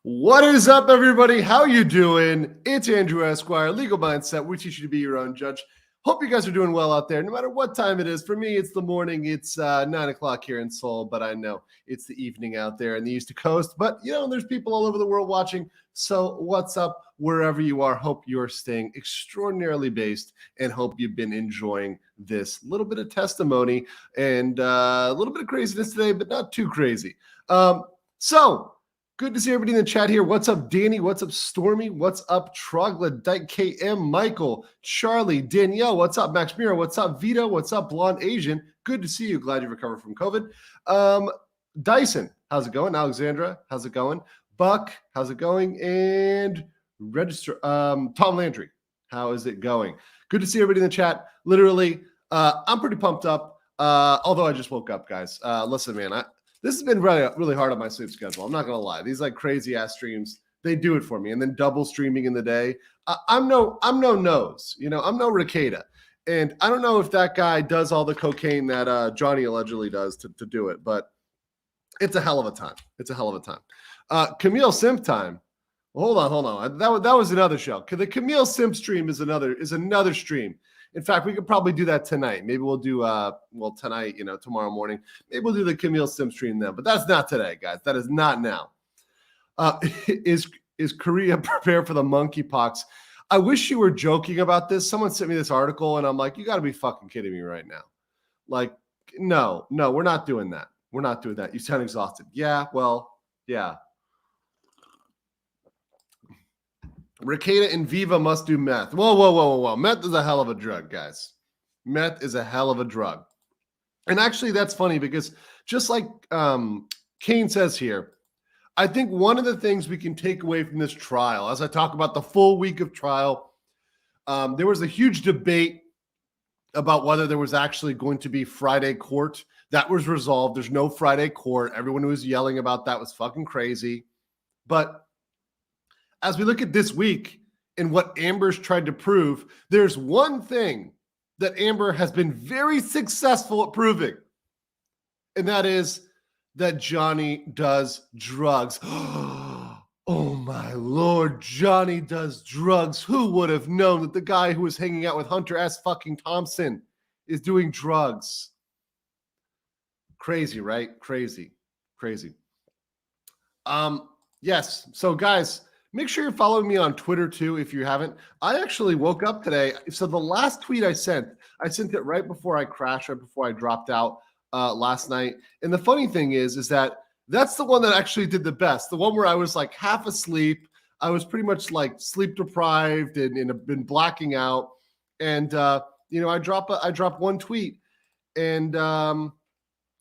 What is up, everybody? How you doing? It's Andrew Esquire, Legal Mindset. We teach you to be your own judge. Hope you guys are doing well out there, no matter what time it is. For me, it's the morning. It's 9 o'clock here in Seoul, but I know it's the evening out there in the East Coast. But, you know, there's people all over the world watching. So what's up wherever you are? Hope you're staying extraordinarily based and hope you've been enjoying this little bit of testimony and a little bit of craziness today, but not too crazy. So good to see everybody in the chat here. What's up, Danny? What's up, Stormy? What's up, Troglodyte KM, Michael, Charlie, Danielle? What's up, Max Mira? What's up, Vito? What's up, Blonde Asian? Good to see you. Glad you recovered from COVID. Dyson, how's it going? Alexandra, how's it going? Buck, how's it going? And Tom Landry, how is it going? Good to see everybody in the chat. Literally, I'm pretty pumped up, although I just woke up, guys. Listen, man, this has been really, really hard on my sleep schedule. I'm not going to lie. These like crazy ass streams, they do it for me. And then double streaming in the day. I'm no nose, you know, I'm no Raquel. And I don't know if that guy does all the cocaine that Johnny allegedly does to do it, but it's a hell of a time. It's a hell of a time. Camille Simp time. Well, hold on. That was another show. The Camille Simp stream is another stream. In fact, we could probably do that tonight. Maybe we'll do, tonight, you know, tomorrow morning. Maybe we'll do the Camille Sim stream then, but that's not today, guys. That is not now. Is Korea prepared for the monkeypox? I wish you were joking about this. Someone sent me this article, and I'm like, you got to be fucking kidding me right now. Like, no, we're not doing that. We're not doing that. You sound exhausted. Yeah, well, yeah. Rakeda and Viva must do meth. Whoa. Meth is a hell of a drug, guys. Meth is a hell of a drug. And actually, that's funny because just like Kane says here, I think one of the things we can take away from this trial, as I talk about the full week of trial, there was a huge debate about whether there was actually going to be Friday court. That was resolved. There's no Friday court. Everyone who was yelling about that was fucking crazy. But as we look at this week and what Amber's tried to prove, there's one thing that Amber has been very successful at proving, and that is that Johnny does drugs. Oh my Lord, Johnny does drugs. Who would have known that the guy who was hanging out with Hunter S. fucking Thompson is doing drugs? Crazy, right? Crazy. Yes. So guys, make sure you're following me on Twitter too if you haven't. I actually woke up today. So the last tweet I sent it right before I crashed, right before I dropped out last night. And the funny thing is that that's the one that actually did the best. The one where I was like half asleep. I was pretty much like sleep deprived and have been blacking out. And I drop one tweet, and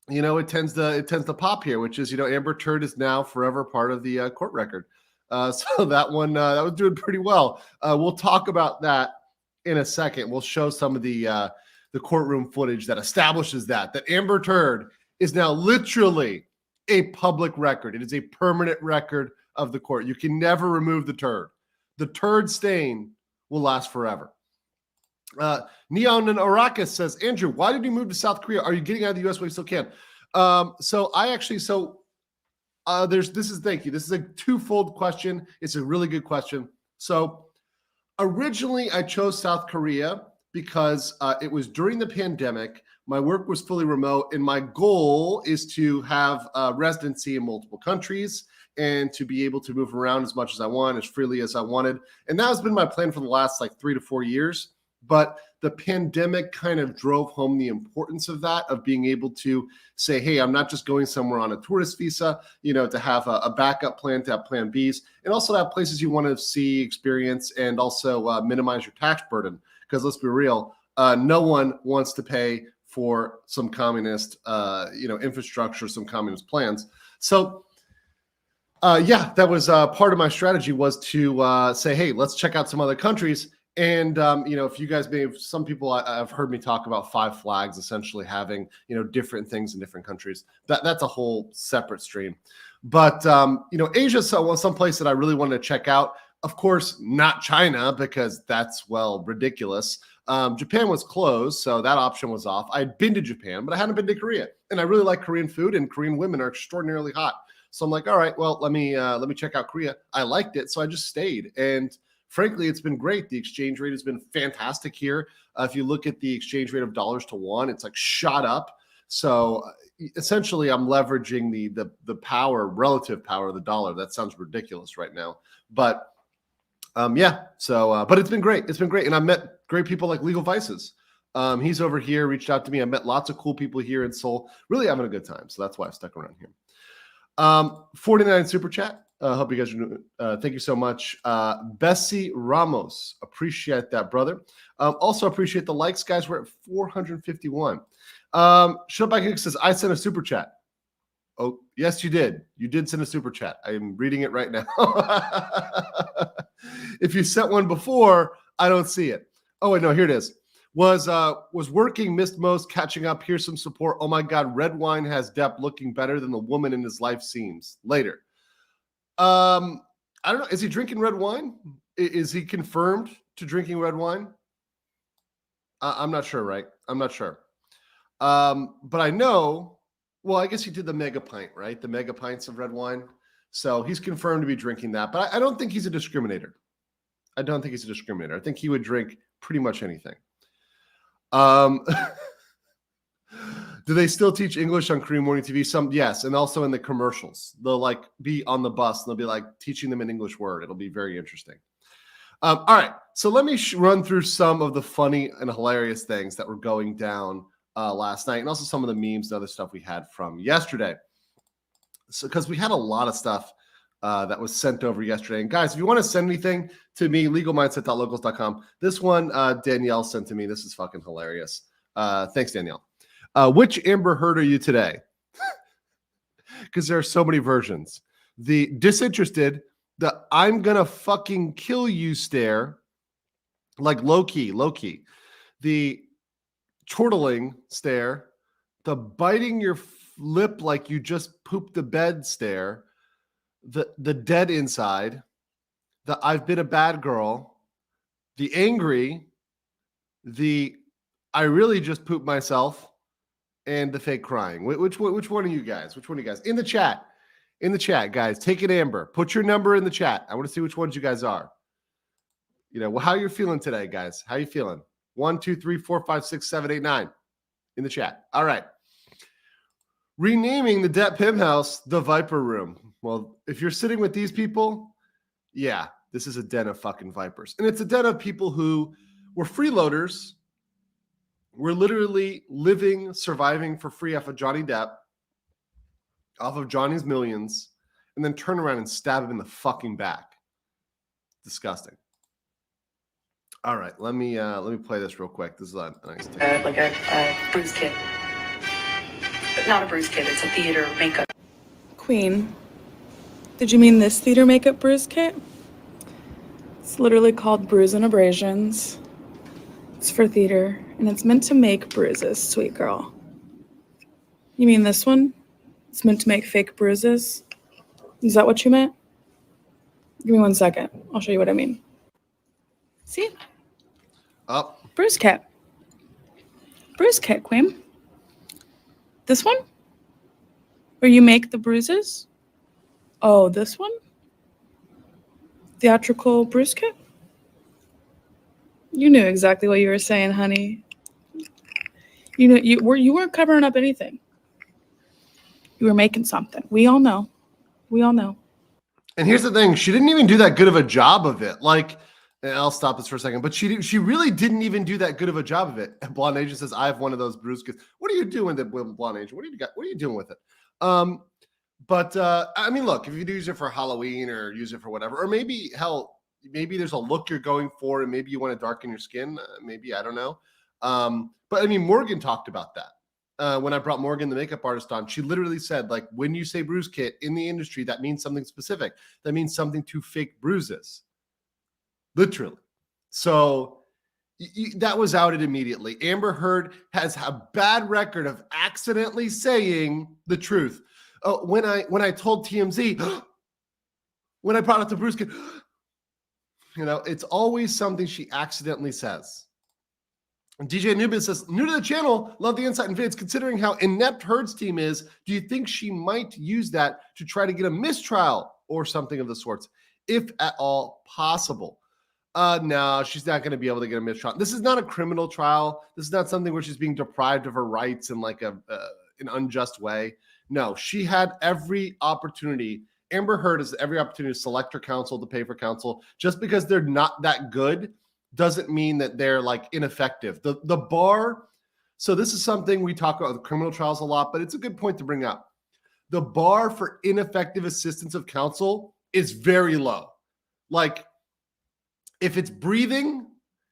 it tends to pop here, which is Amber Turd is now forever part of the court record. So that one that was doing pretty well. We'll talk about that in a second. We'll show some of the courtroom footage that establishes that Amber Turd is now literally a public record. It is a permanent record of the court. You can never remove the turd. The turd stain will last forever. Neon and Arrakis says, Andrew, why did you move to South Korea? Are you getting out of the U.S. while you still can? Thank you. This is a twofold question. It's a really good question. So originally I chose South Korea because it was during the pandemic. My work was fully remote, and my goal is to have residency in multiple countries and to be able to move around as much as I want, as freely as I wanted. And that has been my plan for the last 3 to 4 years. But the pandemic kind of drove home the importance of that, of being able to say, hey, I'm not just going somewhere on a tourist visa, to have a backup plan, to have plan Bs, and also to have places you want to see, experience, and also minimize your tax burden. Because let's be real, no one wants to pay for some communist, infrastructure, some communist plans. So that was part of my strategy, was to say, hey, let's check out some other countries. And, if you guys some people I've heard me talk about 5 flags, essentially having, different things in different countries. That's a whole separate stream. But, Asia is some place that I really wanted to check out. Of course, not China, because that's, ridiculous. Japan was closed, so that option was off. I had been to Japan, but I hadn't been to Korea, and I really like Korean food, and Korean women are extraordinarily hot. So I'm like, all right, well, let me check out Korea. I liked it, so I just stayed, and frankly, it's been great. The exchange rate has been fantastic here. If you look at the exchange rate of dollars to won, it's like shot up. So essentially, I'm leveraging the power, relative power of the dollar. That sounds ridiculous right now, but but it's been great. It's been great, and I met great people like Legal Vices. He's over here, reached out to me. I met lots of cool people here in Seoul. Really having a good time, so that's why I stuck around here. 49 super chat. Hope you guys are doing. Thank you so much, Bessie Ramos. Appreciate that, brother. Also appreciate the likes, guys. We're at 451. Shubhak says, I sent a super chat. Oh, yes, you did. You did send a super chat. I am reading it right now. If you sent one before, I don't see it. Oh, wait, no, here it is. Was working, missed most, catching up. Here's some support. Oh my God, red wine has Depp looking better than the woman in his life seems. Later. I don't know. Is he drinking red wine? Is he confirmed to drinking red wine? I'm not sure, right? I'm not sure. But I know, well, I guess he did the mega pint, right? The mega pints of red wine. So he's confirmed to be drinking that. But I don't think he's a discriminator. I don't think he's a discriminator. I think he would drink pretty much anything. Do they still teach English on Korean morning TV? Some, yes, and also in the commercials. They'll like be on the bus and they'll be like teaching them an English word. It'll be very interesting. All right, so let me run through some of the funny and hilarious things that were going down last night, and also some of the memes and other stuff we had from yesterday. So, because we had a lot of stuff that was sent over yesterday. And guys, if you want to send anything to me, legalmindset.locals.com. This one Danielle sent to me. This is fucking hilarious. Thanks, Danielle. Which Amber Heard are you today? Because there are so many versions. The disinterested, the I'm gonna fucking kill you stare, like low-key. The chortling stare, the biting your lip like you just pooped the bed stare, the dead inside, the I've been a bad girl, the angry, the I really just pooped myself, and the fake crying. Which one are you guys? Which one are you guys? In the chat, guys, take it, Amber. Put your number in the chat. I want to see which ones you guys are. You know, how you're feeling today, guys. How you feeling? 1, 2, 3, 4, 5, 6, 7, 8, 9 in the chat. All right. Renaming the Depp Pim House the Viper Room. Well, if you're sitting with these people, yeah, this is a den of fucking vipers. And it's a den of people who were freeloaders. We're literally living, surviving for free off of Johnny Depp, off of Johnny's millions, and then turn around and stab him in the fucking back. Disgusting. All right, let me play this real quick. This is a nice thing. Like a Bruise kit. But not a Bruise kit, it's a theater makeup. Queen, did you mean this theater makeup Bruise kit? It's literally called Bruise and Abrasions. It's for theater, and it's meant to make bruises, sweet girl. You mean this one? It's meant to make fake bruises? Is that what you meant? Give me 1 second. I'll show you what I mean. See? Oh. Bruise kit. Bruise kit, Queen. This one? Where you make the bruises? Oh, this one? Theatrical bruise kit? You knew exactly what you were saying, honey. You know you weren't covering up anything. You were making something. We all know. And here's the thing: she didn't even do that good of a job of it. Like, and I'll stop this for a second, but she really didn't even do that good of a job of it. And Blonde Agent says, "I have one of those bruise kits." What are you doing with it, Blonde Agent? What are you doing with it? But I mean, look, if you use it for Halloween or use it for whatever, or maybe maybe there's a look you're going for and maybe you want to darken your skin. Maybe, I don't know. But I mean, Morgan talked about that. When I brought Morgan, the makeup artist, on, she literally said, like, when you say bruise kit in the industry, that means something specific. That means something to fake bruises. Literally. So that was outed immediately. Amber Heard has a bad record of accidentally saying the truth. When I told TMZ, when I brought up the bruise kit, you know, it's always something she accidentally says. DJ Anubis says, new to the channel, love the insight and vids. Considering how inept Heard's team is, do you think she might use that to try to get a mistrial or something of the sorts, if at all possible? No, she's not going to be able to get a mistrial. This is not a criminal trial. This is not something where she's being deprived of her rights in like an unjust way. No, she had every opportunity. Amber Heard has every opportunity to select her counsel, to pay for counsel. Just because they're not that good doesn't mean that they're like ineffective. The bar, so this is something we talk about with criminal trials a lot, but it's a good point to bring up. The bar for ineffective assistance of counsel is very low. Like, if it's breathing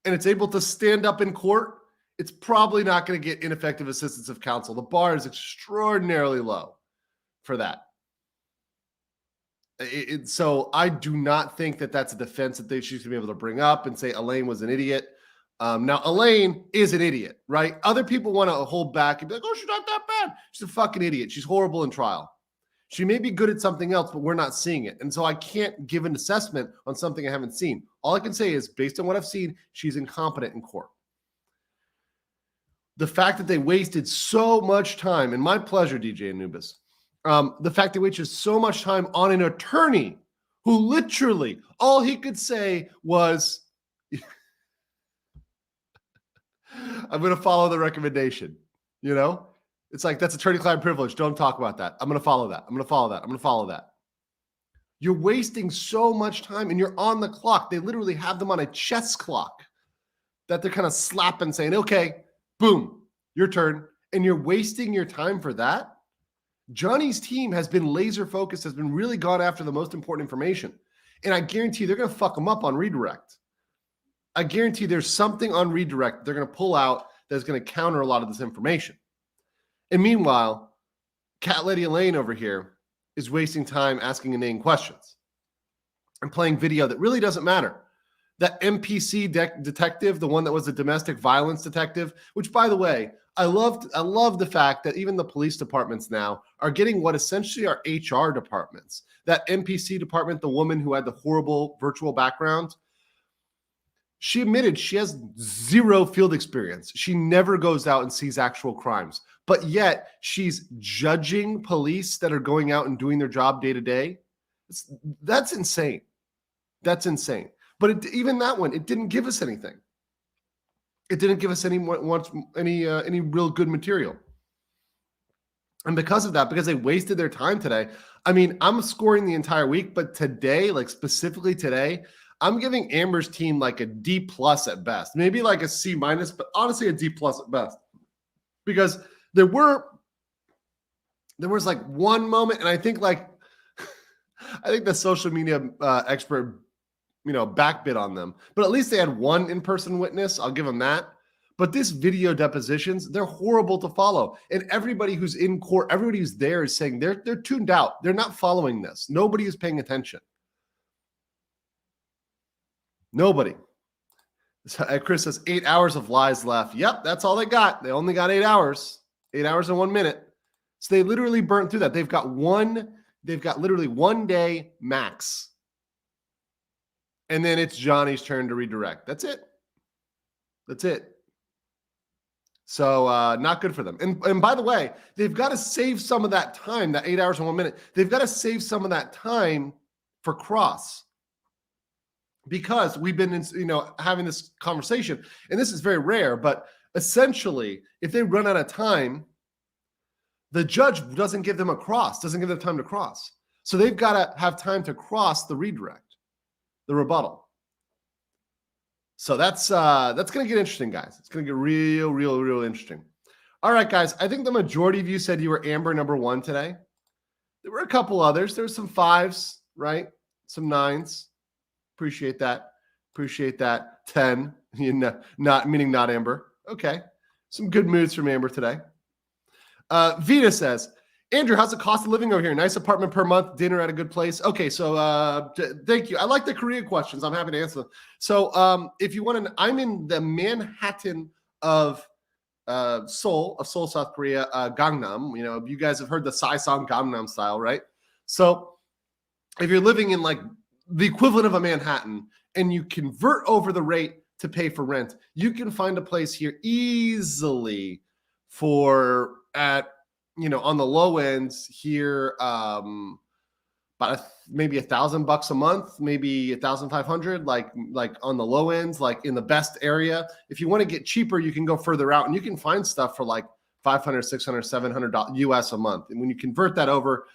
and it's able to stand up in court, it's probably not going to get ineffective assistance of counsel. The bar is extraordinarily low for that. So I do not think that that's a defense that she's going to be able to bring up and say Elaine was an idiot. Now, Elaine is an idiot, right? Other people want to hold back and be like, oh, she's not that bad. She's a fucking idiot. She's horrible in trial. She may be good at something else, but we're not seeing it. And so I can't give an assessment on something I haven't seen. All I can say is, based on what I've seen, she's incompetent in court. The fact that they wasted so much time, and my pleasure, DJ Anubis, the fact they wasted so much time on an attorney who literally, all he could say was, I'm going to follow the recommendation, you know? It's like, that's attorney-client privilege. Don't talk about that. I'm going to follow that. I'm going to follow that. I'm going to follow that. You're wasting so much time and you're on the clock. They literally have them on a chess clock that they're kind of slapping, saying, okay, boom, your turn. And you're wasting your time for that. Johnny's team has been laser focused, has been really gone after the most important information. And I guarantee they're going to fuck them up on redirect. I guarantee there's something on redirect they're going to pull out that's going to counter a lot of this information. And meanwhile, Cat Lady Elaine over here is wasting time asking inane questions and playing video that really doesn't matter. That NPC detective, the one that was a domestic violence detective, which, by the way, I love the fact that even the police departments now are getting what essentially are HR departments. That NPC department, the woman who had the horrible virtual background, she admitted she has zero field experience. She never goes out and sees actual crimes. But yet she's judging police that are going out and doing their job day to day. That's insane. That's insane. But even that one, it didn't give us anything. It didn't give us any real good material. And because of that, because they wasted their time today, I mean, I'm scoring the entire week, but today, like specifically today, I'm giving Amber's team like a D+ at best, maybe like a C-, but honestly a D+ at best. Because there was like one moment, and I think the social media expert, backbit on them, but at least they had one in-person witness. I'll give them that. But this video depositions, they're horrible to follow. And everybody who's in court, everybody who's there is saying they're tuned out. They're not following this. Nobody is paying attention. Nobody. Chris says 8 hours of lies left. Yep, that's all they got. They only got 8 hours. 8 hours and 1 minute. So they literally burnt through that. They've got literally 1 day max. And then it's Johnny's turn to redirect. That's it. So not good for them. And by the way, they've got to save some of that time, that 8 hours and 1 minute. They've got to save some of that time for cross. Because we've been having this conversation, and this is very rare, but essentially, if they run out of time, the judge doesn't give them doesn't give them time to cross. So they've got to have time to cross the redirect, the rebuttal. So that's going to get interesting, guys. It's going to get real interesting. All right, guys. I think the majority of you said you were Amber number 1 today. There were a couple others. There were some 5s, right? Some 9s. Appreciate that. 10, not meaning not Amber. Okay. Some good moods from Amber today. Vita says, Andrew, how's the cost of living over here? Nice apartment per month, dinner at a good place. Okay, so thank you. I like the Korea questions. I'm happy to answer them. So if you want to, I'm in the Manhattan of Seoul, South Korea, Gangnam. You guys have heard the Psy song Gangnam Style, right? So if you're living in like the equivalent of a Manhattan and you convert over the rate to pay for rent. You can find a place here easily for on the low ends here, maybe $1,000 a month, maybe 1,500, like on the low ends, like in the best area. If you want to get cheaper, you can go further out and you can find stuff for like $500, $600, $700 US a month. And when you convert that over,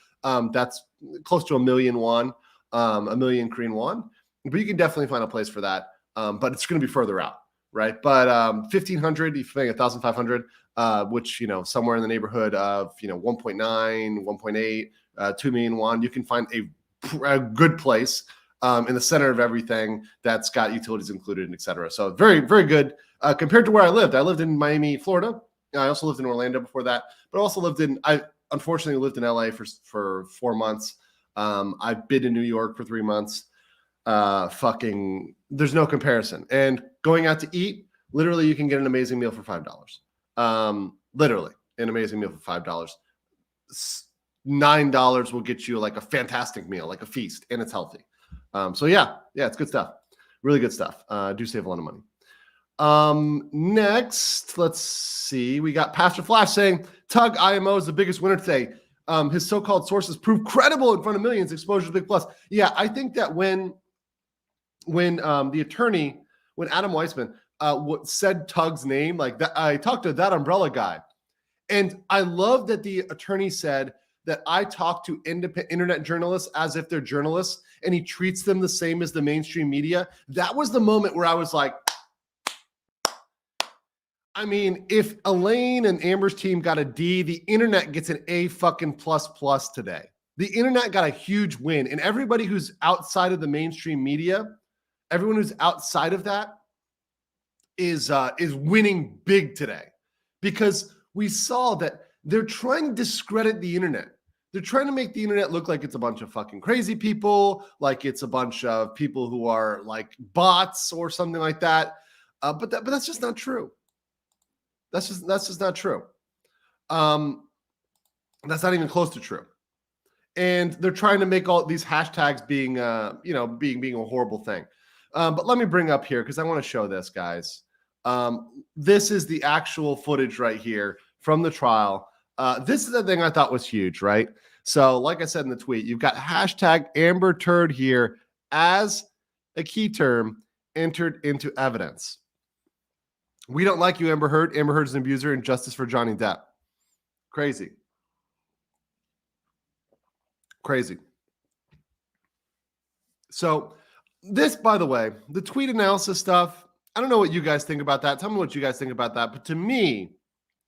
that's close to 1 million won, 1 million Korean won. But you can definitely find a place for that. But it's going to be further out, right? But 1,500, if you're paying 1,500, which, somewhere in the neighborhood of, 1.9, 1.8, 2 million won, you can find a good place in the center of everything that's got utilities included, and et cetera. So very, very good compared to where I lived. I lived in Miami, Florida. I also lived in Orlando before that, but also I unfortunately lived in LA for 4 months. I've been in New York for 3 months. There's no comparison. And going out to eat, literally you can get an amazing meal for $5. Literally an amazing meal for $5. $9 will get you like a fantastic meal, like a feast, and it's healthy. So yeah, it's good stuff. Really good stuff. Do save a lot of money. Next, let's see. We got Pastor Flash saying Tug IMO is the biggest winner today. His so-called sources prove credible in front of millions. Exposure to big plus. Yeah, I think that when the attorney, when Adam Weissman said Tug's name, like that, I talked to that umbrella guy, and I love that the attorney said that I talk to independent internet journalists as if they're journalists, and he treats them the same as the mainstream media. That was the moment where I was like, I mean, if Elaine and Amber's team got a D, the internet gets an A fucking plus today. The internet got a huge win, and everybody who's outside of the mainstream media, everyone who's outside of that is winning big today, because we saw that they're trying to discredit the internet. They're trying to make the internet look like it's a bunch of fucking crazy people, like it's a bunch of people who are like bots or something like that. But that's just not true. That's just not true. That's not even close to true. And they're trying to make all these hashtags being a horrible thing. But let me bring up here, because I want to show this, guys. This is the actual footage right here from the trial. This is the thing I thought was huge, right? So like I said in the tweet, you've got hashtag Amber Turd here as a key term entered into evidence. We don't like you, Amber Heard. Amber Heard is an abuser, and justice for Johnny Depp. Crazy. So this, by the way, the tweet analysis stuff, I don't know what you guys think about that. Tell me what you guys think about that. But to me,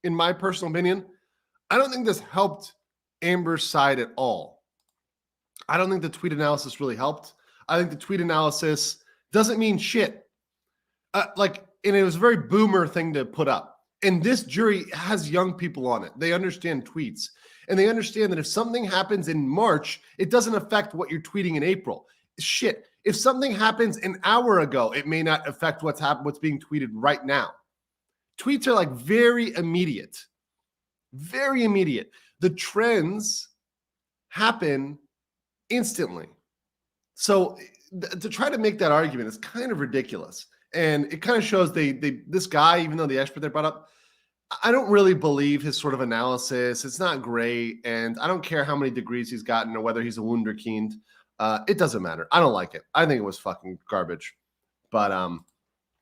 in my personal opinion, I don't think this helped Amber's side at all. I don't think the tweet analysis really helped. I think the tweet analysis doesn't mean shit. And it was a very boomer thing to put up. And this jury has young people on it. They understand tweets. And they understand that if something happens in March, it doesn't affect what you're tweeting in April. Shit. If something happens an hour ago, it may not affect what's being tweeted right now. Tweets are like very immediate. Very immediate. The trends happen instantly. So to try to make that argument is kind of ridiculous. And it kind of shows this guy, even though the expert they brought up, I don't really believe his sort of analysis. It's not great. And I don't care how many degrees he's gotten or whether he's a wunderkind. It doesn't matter. I don't like it. I think it was fucking garbage. But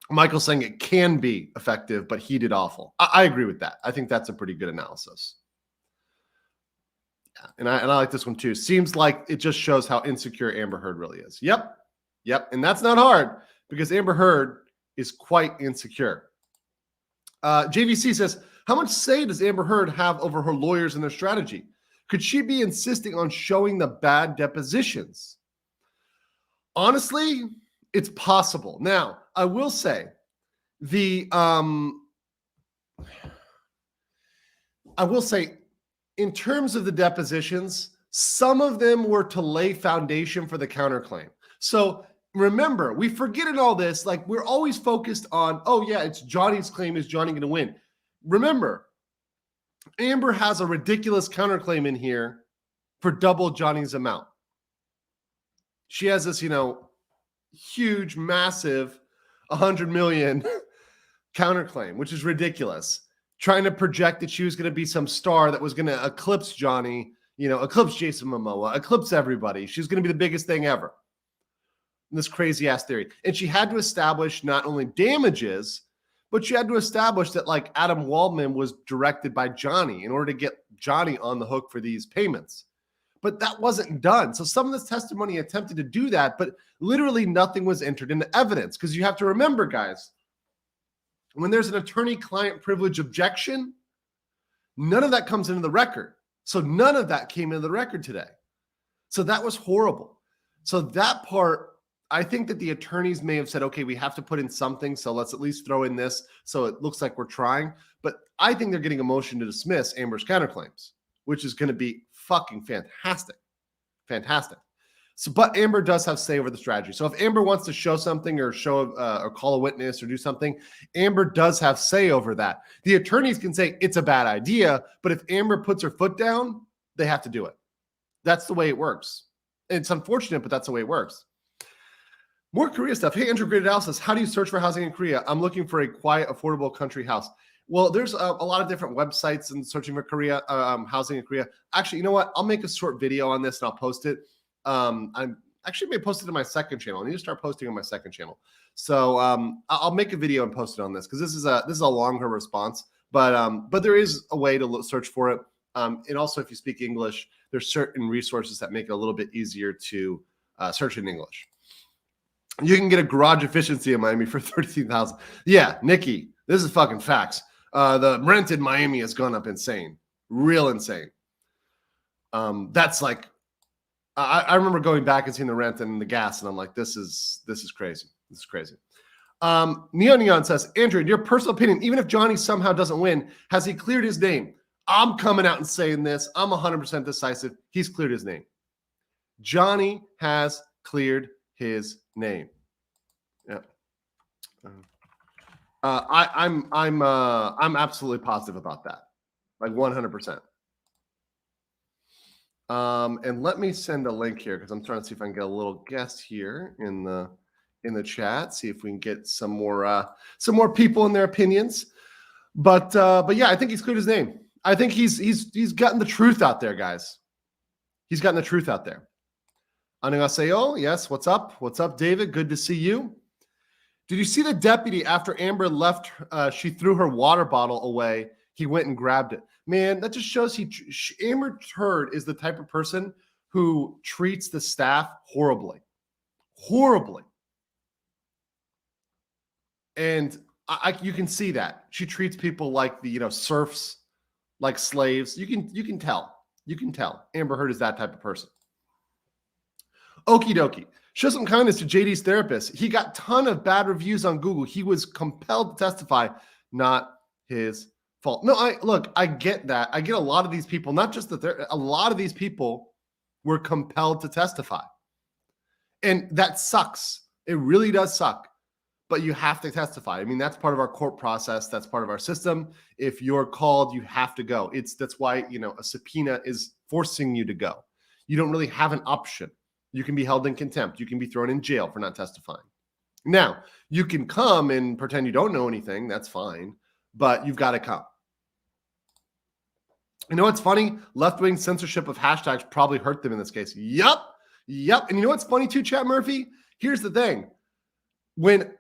Michael's saying it can be effective, but he did awful. I agree with that. I think that's a pretty good analysis. Yeah, and I like this one too. Seems like it just shows how insecure Amber Heard really is. Yep. And that's not hard, because Amber Heard is quite insecure. JVC says, how much say does Amber Heard have over her lawyers and their strategy? Could she be insisting on showing the bad depositions? Honestly, it's possible. Now, I will say in terms of the depositions, some of them were to lay foundation for the counterclaim. So remember, we forget in all this, like we're always focused on, oh yeah, it's Johnny's claim. Is Johnny going to win? Remember, Amber has a ridiculous counterclaim in here for double Johnny's amount. She has this, huge, massive $100 million counterclaim, which is ridiculous. Trying to project that she was going to be some star that was going to eclipse Johnny, eclipse Jason Momoa, eclipse everybody. She's going to be the biggest thing ever. This crazy ass theory. And she had to establish not only damages, but she had to establish that like Adam Waldman was directed by Johnny in order to get Johnny on the hook for these payments. But that wasn't done. So some of this testimony attempted to do that, but literally nothing was entered into evidence. Because you have to remember, guys, when there's an attorney-client privilege objection, none of that comes into the record. So none of that came into the record today. So that was horrible. So that part, I think that the attorneys may have said, okay, we have to put in something, so let's at least throw in this so it looks like we're trying. But I think they're getting a motion to dismiss Amber's counterclaims, which is going to be fucking fantastic. Fantastic. So, but Amber does have say over the strategy. So if Amber wants to show something or or call a witness or do something, Amber does have say over that. The attorneys can say it's a bad idea, but if Amber puts her foot down, they have to do it. That's the way it works. It's unfortunate, but that's the way it works. More Korea stuff. Hey, Andrew Graded Al says, how do you search for housing in Korea? I'm looking for a quiet, affordable country house. Well, there's a lot of different websites and searching for Korea, housing in Korea. Actually, you know what? I'll make a short video on this and I'll post it. I actually may post it on my second channel. I need to start posting on my second channel. So I'll make a video and post it on this because this is a longer response. But there is a way to search for it. And also, if you speak English, there's certain resources that make it a little bit easier to search in English. You can get a garage efficiency in Miami for $13,000. Yeah, Nikki, this is fucking facts. The rent in Miami has gone up insane, real insane. That's like, I remember going back and seeing the rent and the gas, and I'm like, this is crazy. This is crazy. Neon says, Andrew, in your personal opinion, even if Johnny somehow doesn't win, has he cleared his name? I'm coming out and saying this. I'm 100% decisive. He's cleared his name. Johnny has cleared his name. Yeah. I'm absolutely positive about that. Like 100%. And let me send a link here because I'm trying to see if I can get a little guest here in the chat. See if we can get some more people in their opinions. But yeah, I think he's cleared his name. I think he's gotten the truth out there, guys. He's gotten the truth out there. Annyeonghaseyo. Yes, what's up? What's up, David? Good to see you. Did you see the deputy after Amber left? She threw her water bottle away. He went and grabbed it. Man, that just shows Amber Heard is the type of person who treats the staff horribly. Horribly. And you can see that. She treats people like the serfs, like slaves. You can tell. You can tell. Amber Heard is that type of person. Okie dokie. Show some kindness to JD's therapist. He got a ton of bad reviews on Google. He was compelled to testify. Not his fault. No, I get that. I get a lot of these people, not just a lot of these people were compelled to testify. And that sucks. It really does suck. But you have to testify. I mean, that's part of our court process. That's part of our system. If you're called, you have to go. That's why, a subpoena is forcing you to go. You don't really have an option. You can be held in contempt. You can be thrown in jail for not testifying. Now, you can come and pretend you don't know anything. That's fine. But you've got to come. You know what's funny? Left-wing censorship of hashtags probably hurt them in this case. Yup. And you know what's funny too, Chat Murphy? Here's the thing. When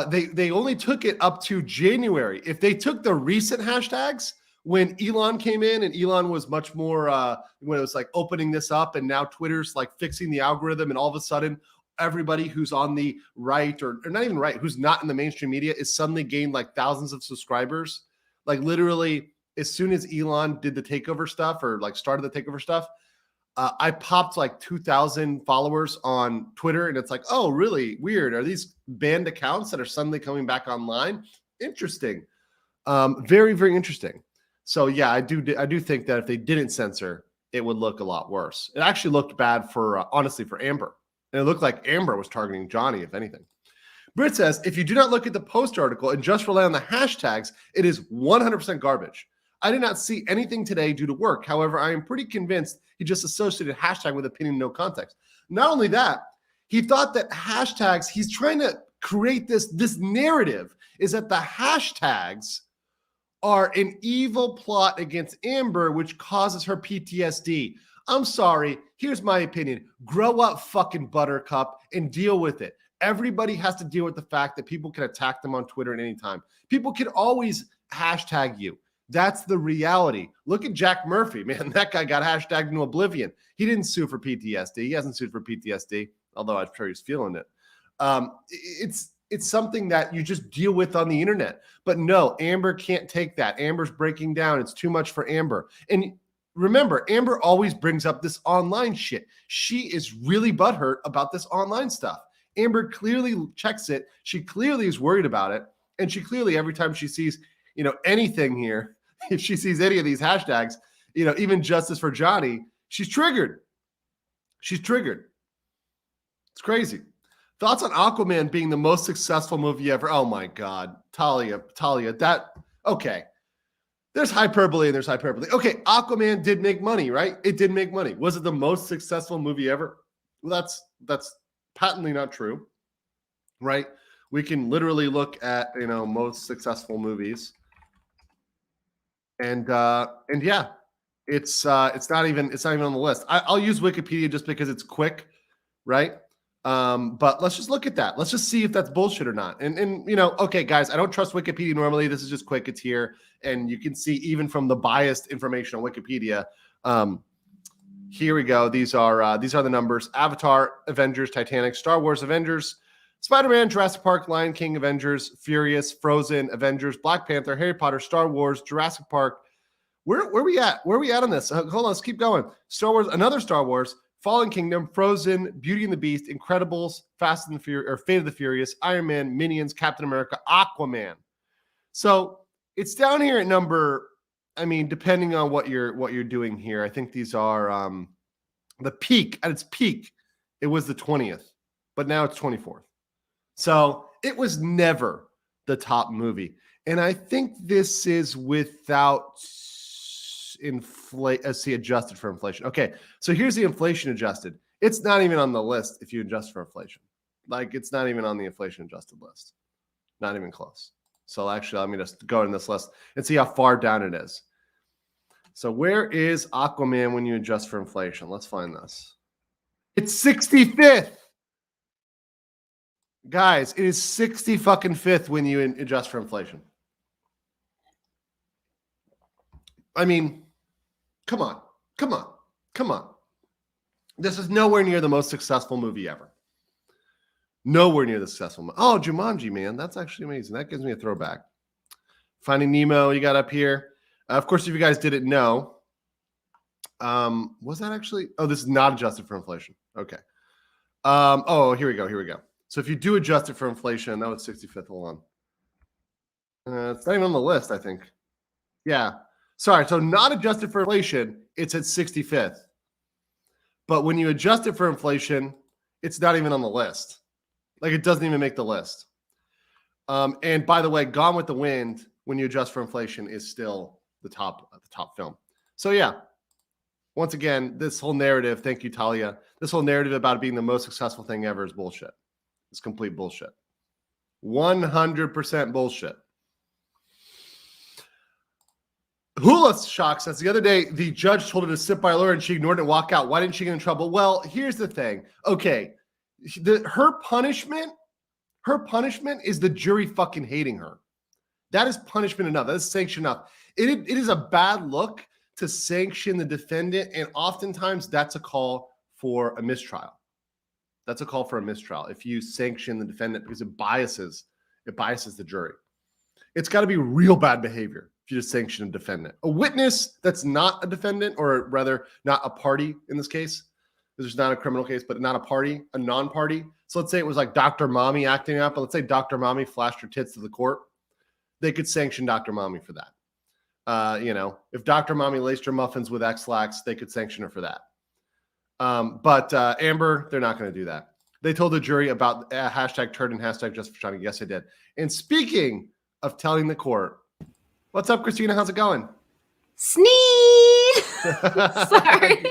they only took it up to January. If they took the recent hashtags, when Elon came in and Elon was much more, when it was like opening this up and now Twitter's like fixing the algorithm and all of a sudden everybody who's on the right or not even right, who's not in the mainstream media is suddenly gained like thousands of subscribers. Like literally as soon as Elon did the takeover stuff or like started the takeover stuff, I popped like 2,000 followers on Twitter and it's like, oh, really weird. Are these banned accounts that are suddenly coming back online? Interesting. Very, very interesting. So yeah, I do think that if they didn't censor, it would look a lot worse. It actually looked bad for, honestly, for Amber. And it looked like Amber was targeting Johnny, if anything. Britt says, if you do not look at the Post article and just rely on the hashtags, it is 100% garbage. I did not see anything today due to work. However, I am pretty convinced he just associated hashtag with opinion, no context. Not only that, he thought that hashtags, he's trying to create this narrative is that the hashtags are an evil plot against Amber, which causes her PTSD. I'm sorry. Here's my opinion. Grow up, fucking Buttercup, and deal with it. Everybody has to deal with the fact that people can attack them on Twitter at any time. People can always hashtag you. That's the reality. Look at Jack Murphy, man. That guy got hashtagged into oblivion. He didn't sue for PTSD. He hasn't sued for PTSD, although I'm sure he's feeling it. It's something that you just deal with on the internet. But no, Amber can't take that. Amber's breaking down. It's too much for Amber. And remember, Amber always brings up this online shit. She is really butthurt about this online stuff. Amber clearly checks it. She clearly is worried about it. And she clearly, every time she sees, anything here, if she sees any of these hashtags, even justice for Johnny, she's triggered. She's triggered. It's crazy. Thoughts on Aquaman being the most successful movie ever? Oh my God. Talia, okay. There's hyperbole and there's hyperbole. Okay, Aquaman did make money, right? It did make money. Was it the most successful movie ever? Well, that's patently not true, right? We can literally look at, most successful movies. And yeah, it's not even on the list. I'll use Wikipedia just because it's quick, right? But let's just look at that. Let's just see if that's bullshit or not. And okay, guys, I don't trust Wikipedia normally. This is just quick. It's here. And you can see even from the biased information on Wikipedia. Here we go. These are the numbers. Avatar, Avengers, Titanic, Star Wars, Avengers, Spider-Man, Jurassic Park, Lion King, Avengers, Furious, Frozen, Avengers, Black Panther, Harry Potter, Star Wars, Jurassic Park. Where we at? Where are we at on this? Hold on, let's keep going. Star Wars, another Star Wars, Fallen Kingdom, Frozen, Beauty and the Beast, Incredibles, Fast and the Furious, or Fate of the Furious, Iron Man, Minions, Captain America, Aquaman. So it's down here at number. I mean, depending on what you're doing here, I think these are the peak. At its peak, it was the 20th, but now it's 24th. So it was never the top movie, and I think this is without adjusted for inflation. Okay, so here's the inflation adjusted. It's not even on the list if you adjust for inflation. Like, it's not even on the inflation adjusted list. Not even close. So actually, let me just go in this list and see how far down it is. So where is Aquaman when you adjust for inflation? Let's find this. It's 65th. Guys, it is 60 fucking fifth when you adjust for inflation. I mean, come on. This is nowhere near the most successful movie ever. Nowhere near the successful. Oh, Jumanji, man. That's actually amazing. That gives me a throwback. Finding Nemo, you got up here. Of course, if you guys didn't know, was that actually? Oh, this is not adjusted for inflation. Okay. Oh, here we go. So if you do adjust it for inflation, that was 65th. Hold on. It's not even on the list, I think. Yeah. Sorry. So not adjusted for inflation, it's at 65th. But when you adjust it for inflation, it's not even on the list. Like, it doesn't even make the list. And by the way, Gone with the Wind, when you adjust for inflation, is still the top film. So yeah, once again, this whole narrative, thank you, Talia, this whole narrative about it being the most successful thing ever is bullshit. It's complete bullshit. 100% bullshit. Hula Shock says the other day, the judge told her to sit by a lawyer and she ignored it and walk out. Why didn't she get in trouble? Well, here's the thing. Okay. Her punishment is the jury fucking hating her. That is punishment enough. That is sanction enough. It is a bad look to sanction the defendant, and oftentimes that's a call for a mistrial. That's a call for a mistrial if you sanction the defendant because it biases the jury. It's got to be real bad behavior if you just sanction a defendant. A witness that's not a defendant, or rather not a party in this case, because there's not a criminal case, but not a party, a non-party. So let's say it was like Dr. Mommy acting up, but let's say Dr. Mommy flashed her tits to the court. They could sanction Dr. Mommy for that. If Dr. Mommy laced her muffins with X-Lax, they could sanction her for that. But Amber, they're not going to do that. They told the jury about hashtag turd and hashtag just for Johnny. Yes, I did. And speaking of telling the court, what's up, Christina? How's it going? Sneeze! Sorry.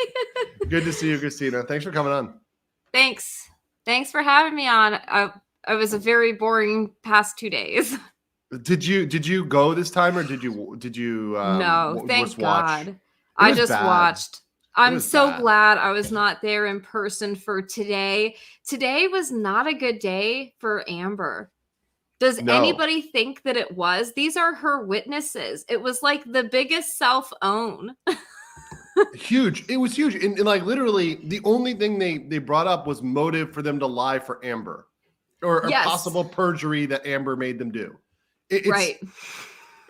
Good to see you, Christina. Thanks for coming on. Thanks for having me on. it was a very boring past 2 days. Did you go this time, or did you No, thank just watch? God. I just bad. watched. I'm was so bad. glad I was not there in person for today. Today was not a good day for Amber. Does No. anybody think that it was? These are her witnesses. It was like the biggest self-own. Huge. It was huge. And like literally the only thing they brought up was motive for them to lie for Amber, or Yes. possible perjury that Amber made them do. It's, Right.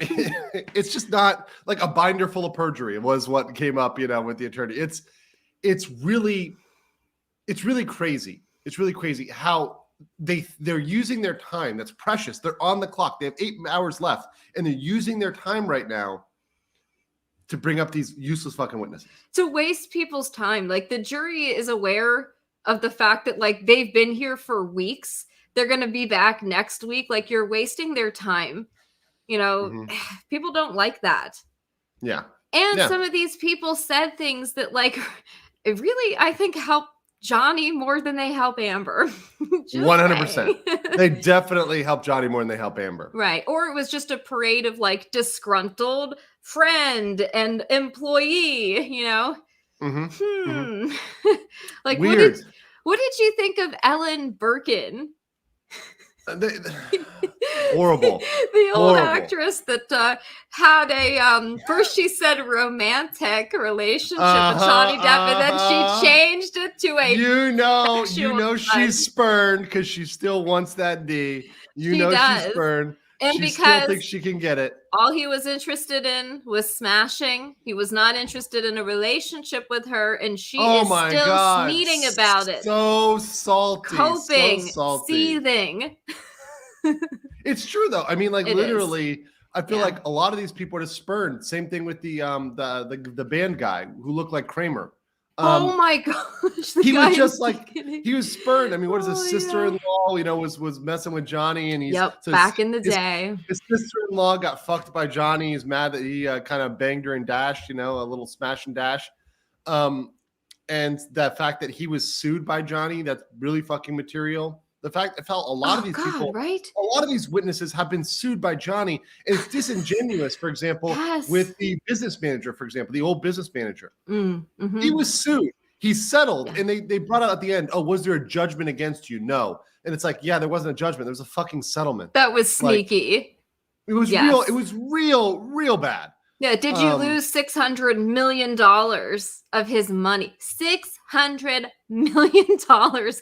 it's just not like a binder full of perjury. It was what came up, with the attorney. It's really crazy. It's really crazy how they're using their time. That's precious. They're on the clock. They have 8 hours left, and they're using their time right now to bring up these useless fucking witnesses. To waste people's time. Like, the jury is aware of the fact that, like, they've been here for weeks. They're going to be back next week. Like, you're wasting their time. People don't like that. Yeah. And Yeah. some of these people said things that, like, it really, I think, help Johnny more than they help Amber. 100%. They definitely help Johnny more than they help Amber. Right. Or it was just a parade of, like, disgruntled friend and employee, Like, Weird. what did you think of Ellen Barkin? Horrible. The old Horrible. actress that had a first she said romantic relationship with Johnny Depp, and then she changed it to a sexual she's spurned because she still wants that D. She's spurned. And she because still thinks she can get it. All he was interested in was smashing. He was not interested in a relationship with her, and she is still sneating about it. So salty. Coping, so salty. seething. It's true though. I mean, like It literally, I feel like a lot of these people are just spurned. Same thing with the band guy who looked like Kramer. Oh my gosh. He was just like, he was spurned. I mean, what is his sister-in-law, was messing with Johnny, and he's back in the day. His sister-in-law got fucked by Johnny. He's mad that he kind of banged her and dashed, a little smash and dash. And that fact that he was sued by Johnny, that's really fucking material. The fact I felt a lot of these people, right? A lot of these witnesses have been sued by Johnny. And it's disingenuous, for example, with the business manager, for example, the old business manager. Mm-hmm. He was sued. He settled. And they brought out at the end, oh, was there a judgment against you? No. And it's like, yeah, there wasn't a judgment. There was a fucking settlement. That was sneaky. Like, it was real. It was real bad. Yeah. Did you lose $600 million of his money? $600 million,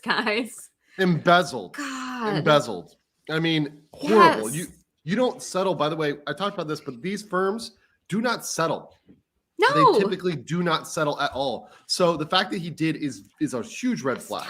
guys. Embezzled. God. Embezzled. I mean, horrible. Yes. You don't settle. By the way, I talked about this, but these firms do not settle. No. They typically do not settle at all. So the fact that he did is a huge red flag.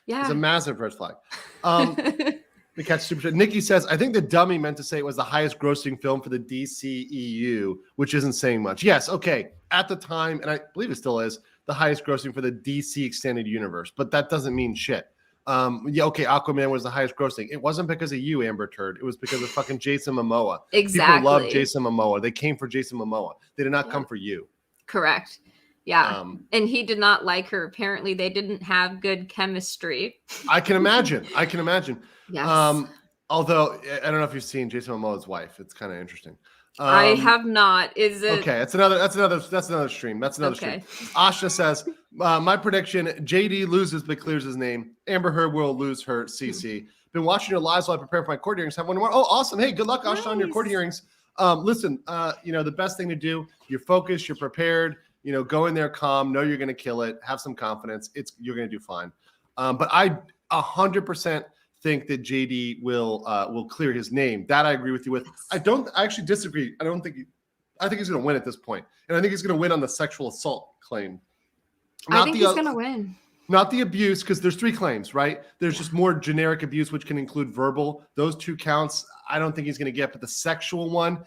Yeah. It's a massive red flag. The catch super chat. Nikki says, I think the dummy meant to say it was the highest grossing film for the DCEU, which isn't saying much. Yes, okay. At the time, and I believe it still is, the highest grossing for the DC extended universe, but that doesn't mean shit. Aquaman was the highest grossing. It wasn't because of you, Amber Turd. It was because of fucking Jason Momoa. Exactly. People love Jason Momoa. They came for Jason Momoa. They did not come for you. Correct. Yeah. And he did not like her. Apparently, they didn't have good chemistry. I can imagine. Yes. Although I don't know if you've seen Jason Momoa's wife. It's kind of interesting. I have not. Is it okay? That's another stream. That's another stream. Asha says, my prediction: JD loses but clears his name. Amber Heard will lose her CC. Been watching your lives while I prepare for my court hearings. Have one more. Oh, awesome! Hey, good luck, Asha, on your court hearings. Listen, the best thing to do: you're focused, you're prepared. Go in there calm. Know you're going to kill it. Have some confidence. You're going to do fine. But I 100% think that JD will clear his name. That I agree with you with. I actually disagree. I think he's going to win at this point. And I think he's going to win on the sexual assault claim. I think he's going to win. Not the abuse, because there's 3 claims, right? There's just more generic abuse, which can include verbal. Those 2 counts, I don't think he's going to get. But the sexual one,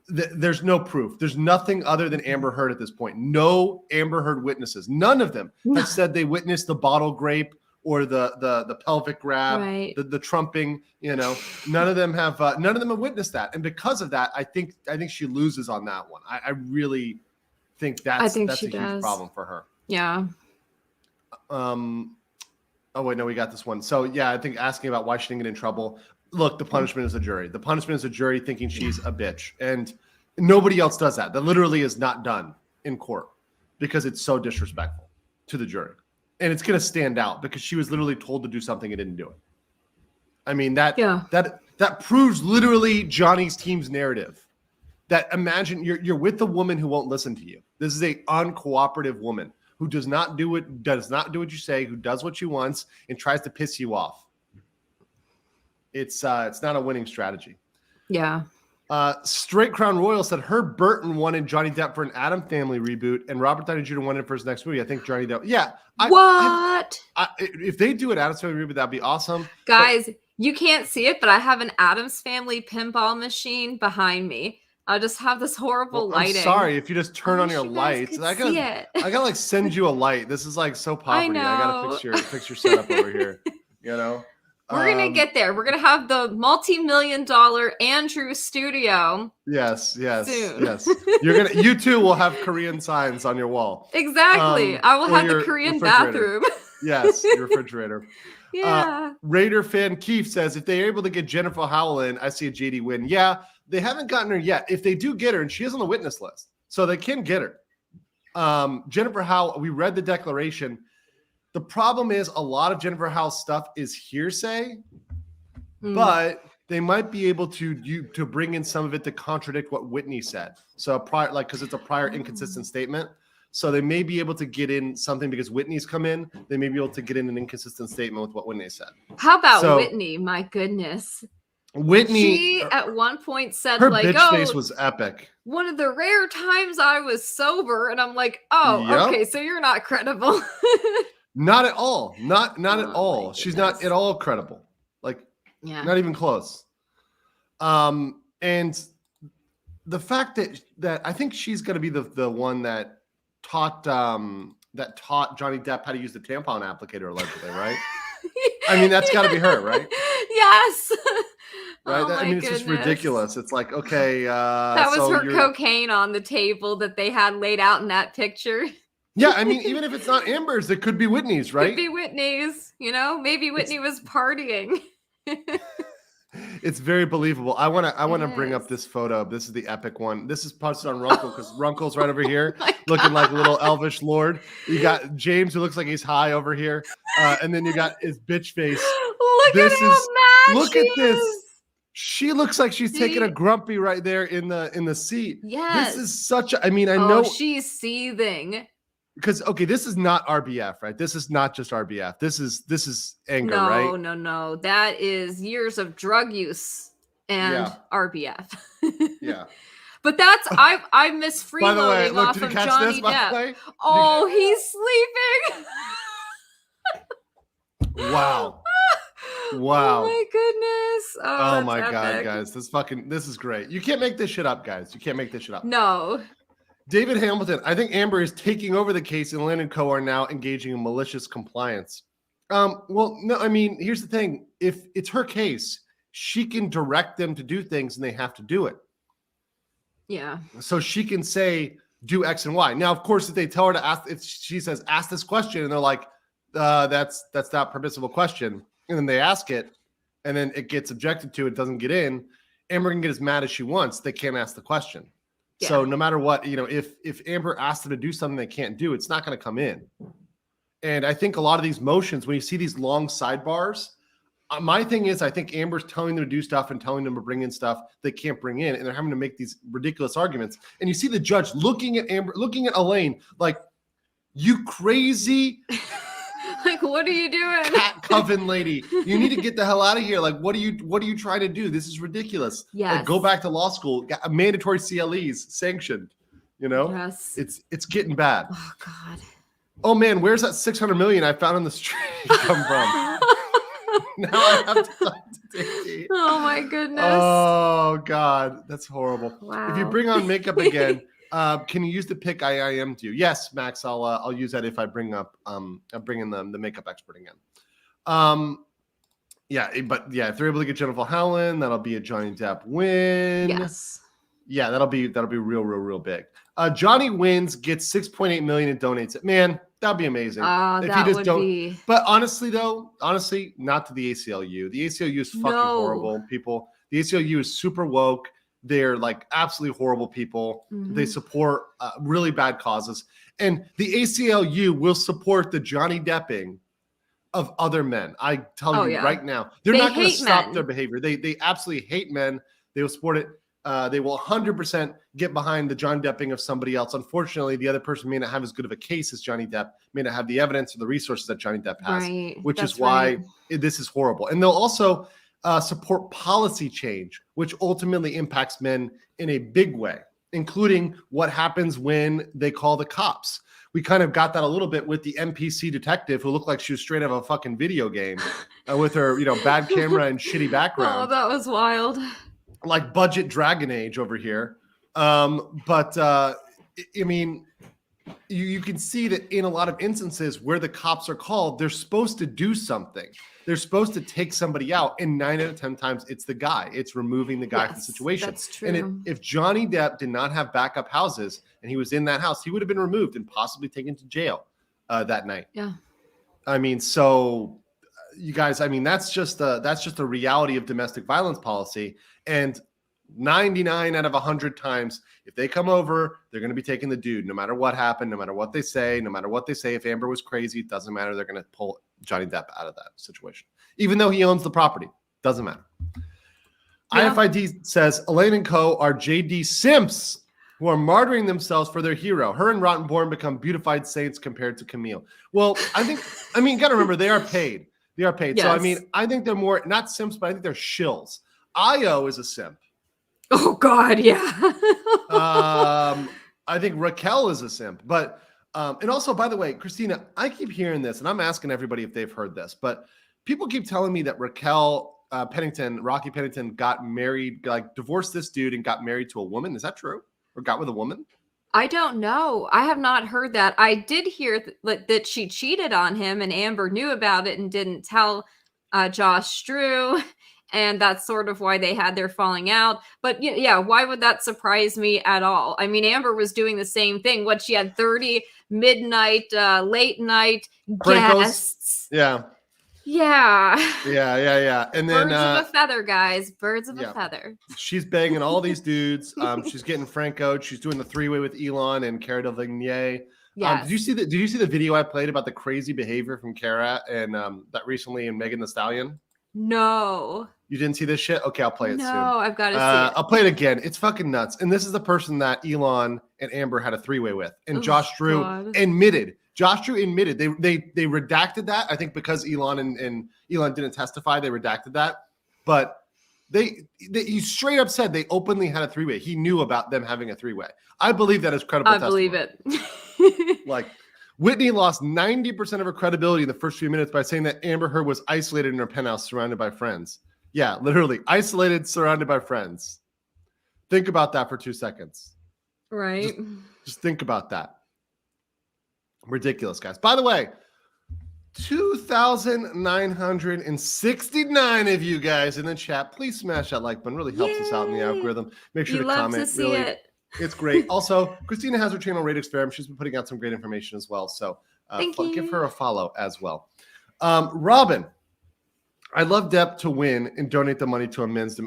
there's no proof. There's nothing other than Amber Heard at this point. No Amber Heard witnesses. None of them have said they witnessed the bottle grape or the pelvic grab, the trumping, none of them have witnessed that. And because of that, I think she loses on that one. I really think that's a huge problem for her. Yeah. Oh wait, no, we got this one. So yeah, I think asking about why she didn't get in trouble. Look, the punishment is a jury. The punishment is a jury thinking she's a bitch, and nobody else does that. That literally is not done in court because it's so disrespectful to the jury, and it's going to stand out because she was literally told to do something and didn't do it. I mean that proves literally Johnny's team's narrative. That imagine you're with the woman who won't listen to you. This is a uncooperative woman who does not do what you say, who does what she wants and tries to piss you off. It's not a winning strategy. Yeah. Straight Crown Royal said Herb Burton wanted Johnny Depp for an Adam Family reboot, and Robert Downey Jr. wanted it for his next movie. I think Johnny Depp. Yeah. If they do an Adam's Family reboot, that'd be awesome. Guys, you can't see it, but I have an Adam's Family pinball machine behind me. I just have this horrible lighting. I'm sorry if you just turn on your lights. I gotta like send you a light. This is like so poverty. I gotta fix your setup over here. You know. We're gonna get there. We're gonna have the multi-million-dollar Andrew studio. Yes. Soon. Yes. You too will have Korean signs on your wall. Exactly. I will have the Korean bathroom. Yes, your refrigerator. Yeah. Raider fan Keith says if they're able to get Jennifer Howell in, I see a JD win. Yeah, they haven't gotten her yet. If they do get her, and she is on the witness list, so they can get her. Jennifer Howell, we read the declaration. The problem is a lot of Jennifer Howell's stuff is hearsay, but they might be able to bring in some of it to contradict what Whitney said. So because it's a prior inconsistent statement. So they may be able to get in something because Whitney's come in. They may be able to get in an inconsistent statement with what Whitney said. How about Whitney? My goodness. Whitney. She at one point said her like, bitch face was epic. One of the rare times I was sober. And I'm like, okay, so you're not credible. Not at all. Not at all. She's not at all credible. Like, not even close. And the fact that I think she's going to be the one that taught Johnny Depp how to use the tampon applicator allegedly, right? I mean, that's got to be her, right? Yes. Right. I mean, it's just ridiculous. It's like, okay, that was her cocaine on the table that they had laid out in that picture. Yeah, I mean, even if it's not Amber's, it could be Whitney's, right? Could be Whitney's. You know, maybe Whitney was partying. It's very believable. I want to bring up this photo. This is the epic one. This is posted on Runkle because Runkle's right over here, looking like a little elvish lord. You got James who looks like he's high over here, and then you got his bitch face. Look at this. She looks like she's taking a grumpy right there in the seat. Yes. This is such a. I mean, I know she's seething. Because this is not RBF, right? This is not just RBF. This is anger, right? No. That is years of drug use and RBF. Yeah. But that's I miss freeloading off of Johnny Depp. Oh, he's sleeping. Wow. Oh my goodness. Oh my God, guys. This is great. You can't make this shit up, guys. You can't make this shit up. No. David Hamilton, I think Amber is taking over the case and Lynn & Co. are now engaging in malicious compliance. Well, no, I mean, here's the thing. If it's her case, she can direct them to do things and they have to do it. Yeah. So she can say, do X and Y. Now, of course, if they tell her to ask, if she says, ask this question, and they're like, that's not permissible question. And then they ask it and then it gets objected to, it doesn't get in. Amber can get as mad as she wants. They can't ask the question. Yeah. So no matter what, if Amber asks them to do something they can't do, it's not going to come in. And I think a lot of these motions, when you see these long sidebars, my thing is I think Amber's telling them to do stuff and telling them to bring in stuff they can't bring in, and they're having to make these ridiculous arguments. And you see the judge looking at Amber, looking at Elaine, like, you crazy. Like, what are you doing? Cat coven lady. You need to get the hell out of here. Like, what are you trying to do? This is ridiculous. Yes. Like, go back to law school. Mandatory CLEs sanctioned. Yes. It's getting bad. Oh God. Oh man, where's that 600 million I found on the street come from? Now I have to talk to Dickie. Oh my goodness. Oh God, that's horrible. Wow. If you bring on makeup again, can you use the pic I IM'd you? Yes, Max. I'll use that if I bring up I bring in the makeup expert again. But if they're able to get Jennifer Howell, that'll be a Johnny Depp win. Yes. Yeah, that'll be real big. Johnny wins, gets 6.8 million and donates it. Man, That'd be amazing. If that would be. But honestly, not to the ACLU. The ACLU is fucking horrible people. The ACLU is super woke. They're like absolutely horrible people. Mm-hmm. They support really bad causes. And the ACLU will support the Johnny Depping of other men. I tell you right now, they're not going to stop their behavior. They absolutely hate men. They will support it. They will 100% get behind the John Depping of somebody else. Unfortunately, the other person may not have as good of a case as Johnny Depp, may not have the evidence or the resources that Johnny Depp has, which is why this is horrible. And they'll also support policy change, which ultimately impacts men in a big way, including what happens when they call the cops. We kind of got that a little bit with the NPC detective who looked like she was straight out of a fucking video game with her, bad camera and shitty background. Oh, that was wild. Like budget Dragon Age over here. I mean, you can see that in a lot of instances where the cops are called, they're supposed to do something. They're supposed to take somebody out, and 9 out of 10 times it's the guy. It's removing the guy from the situation. That's true. And if Johnny Depp did not have backup houses and he was in that house, he would have been removed and possibly taken to jail that night. Yeah. I mean, so you guys, I mean, that's just the reality of domestic violence policy. And 99 out of 100 times, if they come over, they're going to be taking the dude, no matter what happened, no matter what they say, If Amber was crazy, it doesn't matter. They're going to pull Johnny Depp out of that situation, even though he owns the property. Doesn't matter. Yeah. IFID says Elaine and co are JD simps who are martyring themselves for their hero. Her and Rottenborn become beautified saints compared to Camille. Well, you got to remember, they are paid. They are paid. Yes. So, I mean, I think they're more, not simps, but I think they're shills. Io is a simp. Oh, God, yeah. I think Raquel is a simp. But, and also, by the way, Christina, I keep hearing this, and I'm asking everybody if they've heard this, but people keep telling me that Raquel Rocky Pennington got married, like divorced this dude and got married to a woman. Is that true? Or got with a woman? I don't know. I have not heard that. I did hear that she cheated on him and Amber knew about it and didn't tell Josh Drew. And that's sort of why they had their falling out. But yeah, why would that surprise me at all? I mean, Amber was doing the same thing. She had 30 midnight, late night guests. Yeah. Yeah. And then birds of a feather, guys. Birds of a feather. She's banging all these dudes. She's getting Franco'd. She's doing the 3-way with Elon and Cara Delevingne. Yes. Did you see the video I played about the crazy behavior from Cara and that recently in Megan Thee Stallion? No. You didn't see this shit? Okay, I'll play it soon. No, I've got to see it. I'll play it again. It's fucking nuts. And this is the person that Elon and Amber had a 3-way with. And Josh Drew admitted. They redacted that. I think because Elon and Elon didn't testify, they redacted that. But he straight up said they openly had a 3-way. He knew about them having a 3-way. I believe that is credible testimony. I believe it. Like, Whitney lost 90% of her credibility in the first few minutes by saying that Amber Heard was isolated in her penthouse surrounded by friends. Yeah, literally isolated, surrounded by friends. Think about that for 2 seconds. Right. Just think about that. Ridiculous, guys. By the way, 2,969 of you guys in the chat. Please smash that like button. Really helps us out in the algorithm. Make sure to comment. To see it. It's great. Also, Christina has her channel, Rate Experiment. She's been putting out some great information as well. So give her a follow as well. Robin, I love Depp to win and donate the money to a men's.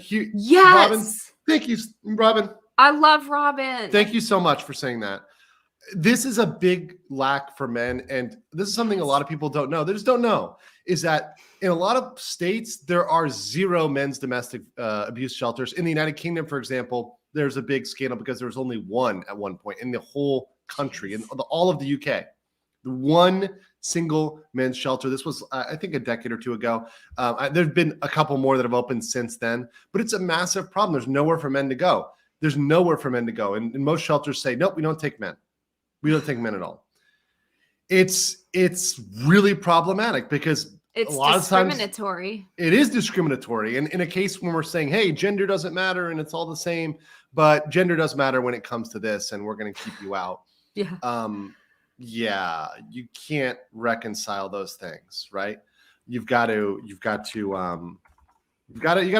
Yes. Robin, thank you, Robin. I love Robin. Thank you so much for saying that. This is a big lack for men. And this is something a lot of people don't know. They just don't know is that in a lot of states, there are 0 men's domestic abuse shelters. In the United Kingdom, for example, there's a big scandal because there was only 1 at one point in the whole country, in all of the UK. The 1 single men's shelter. This was, I think, a decade or 2 ago. There's been a couple more that have opened since then, but it's a massive problem. There's nowhere for men to go. And most shelters say, nope, we don't take men. We don't take men at all. It's really problematic because it's a lot discriminatory. Of times it is discriminatory. And in a case when we're saying, hey, gender doesn't matter and it's all the same, but gender does matter when it comes to this, and we're going to keep you out. Yeah. You can't reconcile those things, right? You got to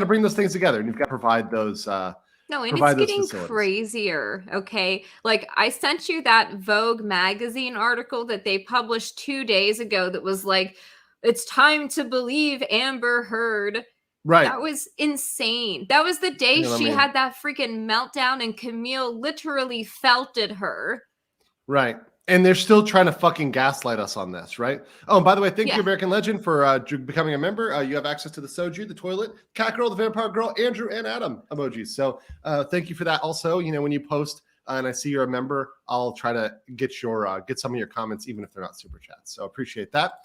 bring those things together, and you've got to provide those No, and provide it's those getting facilities. crazier, okay? Like, I sent you that Vogue magazine article that they published 2 days ago that was like, it's time to believe Amber Heard. Right. That was insane. That was the day Yeah, she had that freaking meltdown and Camille literally felted her. Right. And they're still trying to fucking gaslight us on this, right? Oh, and by the way, thank Yeah. you, American Legend, for becoming a member. You have access to the Soju, the toilet, Cat Girl, the Vampire Girl, Andrew, and Adam emojis. So thank you for that. Also, you know, when you post and I see you're a member, I'll try to get some of your comments, even if they're not super chats. So appreciate that.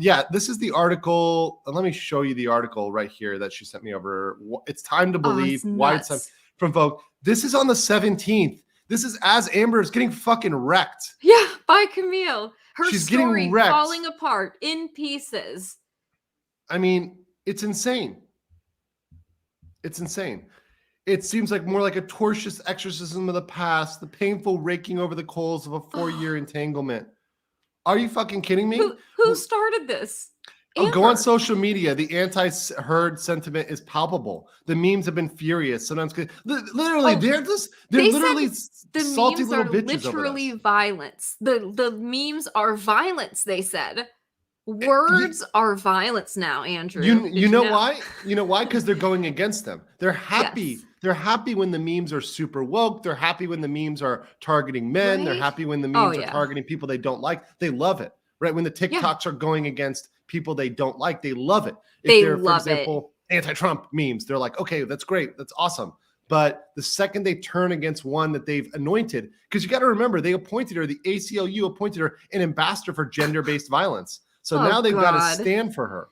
Yeah, this is the article. Let me show you the article right here that she sent me over. It's time to believe. It's Why it's time from Vogue. This is on the 17th. This is as Amber is getting fucking wrecked. Yeah, by Camille. She's story getting wrecked. Falling apart in pieces. I mean, it's insane. It's insane. It seems like more like a tortious exorcism of the past, the painful raking over the coals of a 4-year entanglement. Are you fucking kidding me? Who started this? Oh, go Amber. on social media. The anti-Heard sentiment is palpable. The memes have been furious. Sometimes, literally, they're literally The salty memes little are bitches literally over this. violence. The memes are violence, they said. Words are violence now, Andrew. You know why? You know why? Because they're going against them. They're happy. Yes. They're happy when the memes are super woke. They're happy when the memes are targeting men. Right? They're happy when the memes yeah. are targeting people they don't like. They love it. Right? When the TikToks are going against people they don't like, they love it. If they're, for example, anti-Trump memes, they're like, okay, that's great. That's awesome. But the second they turn against one that they've anointed, because you got to remember, they appointed her, the ACLU appointed her an ambassador for gender-based violence. So now they've got to stand for her.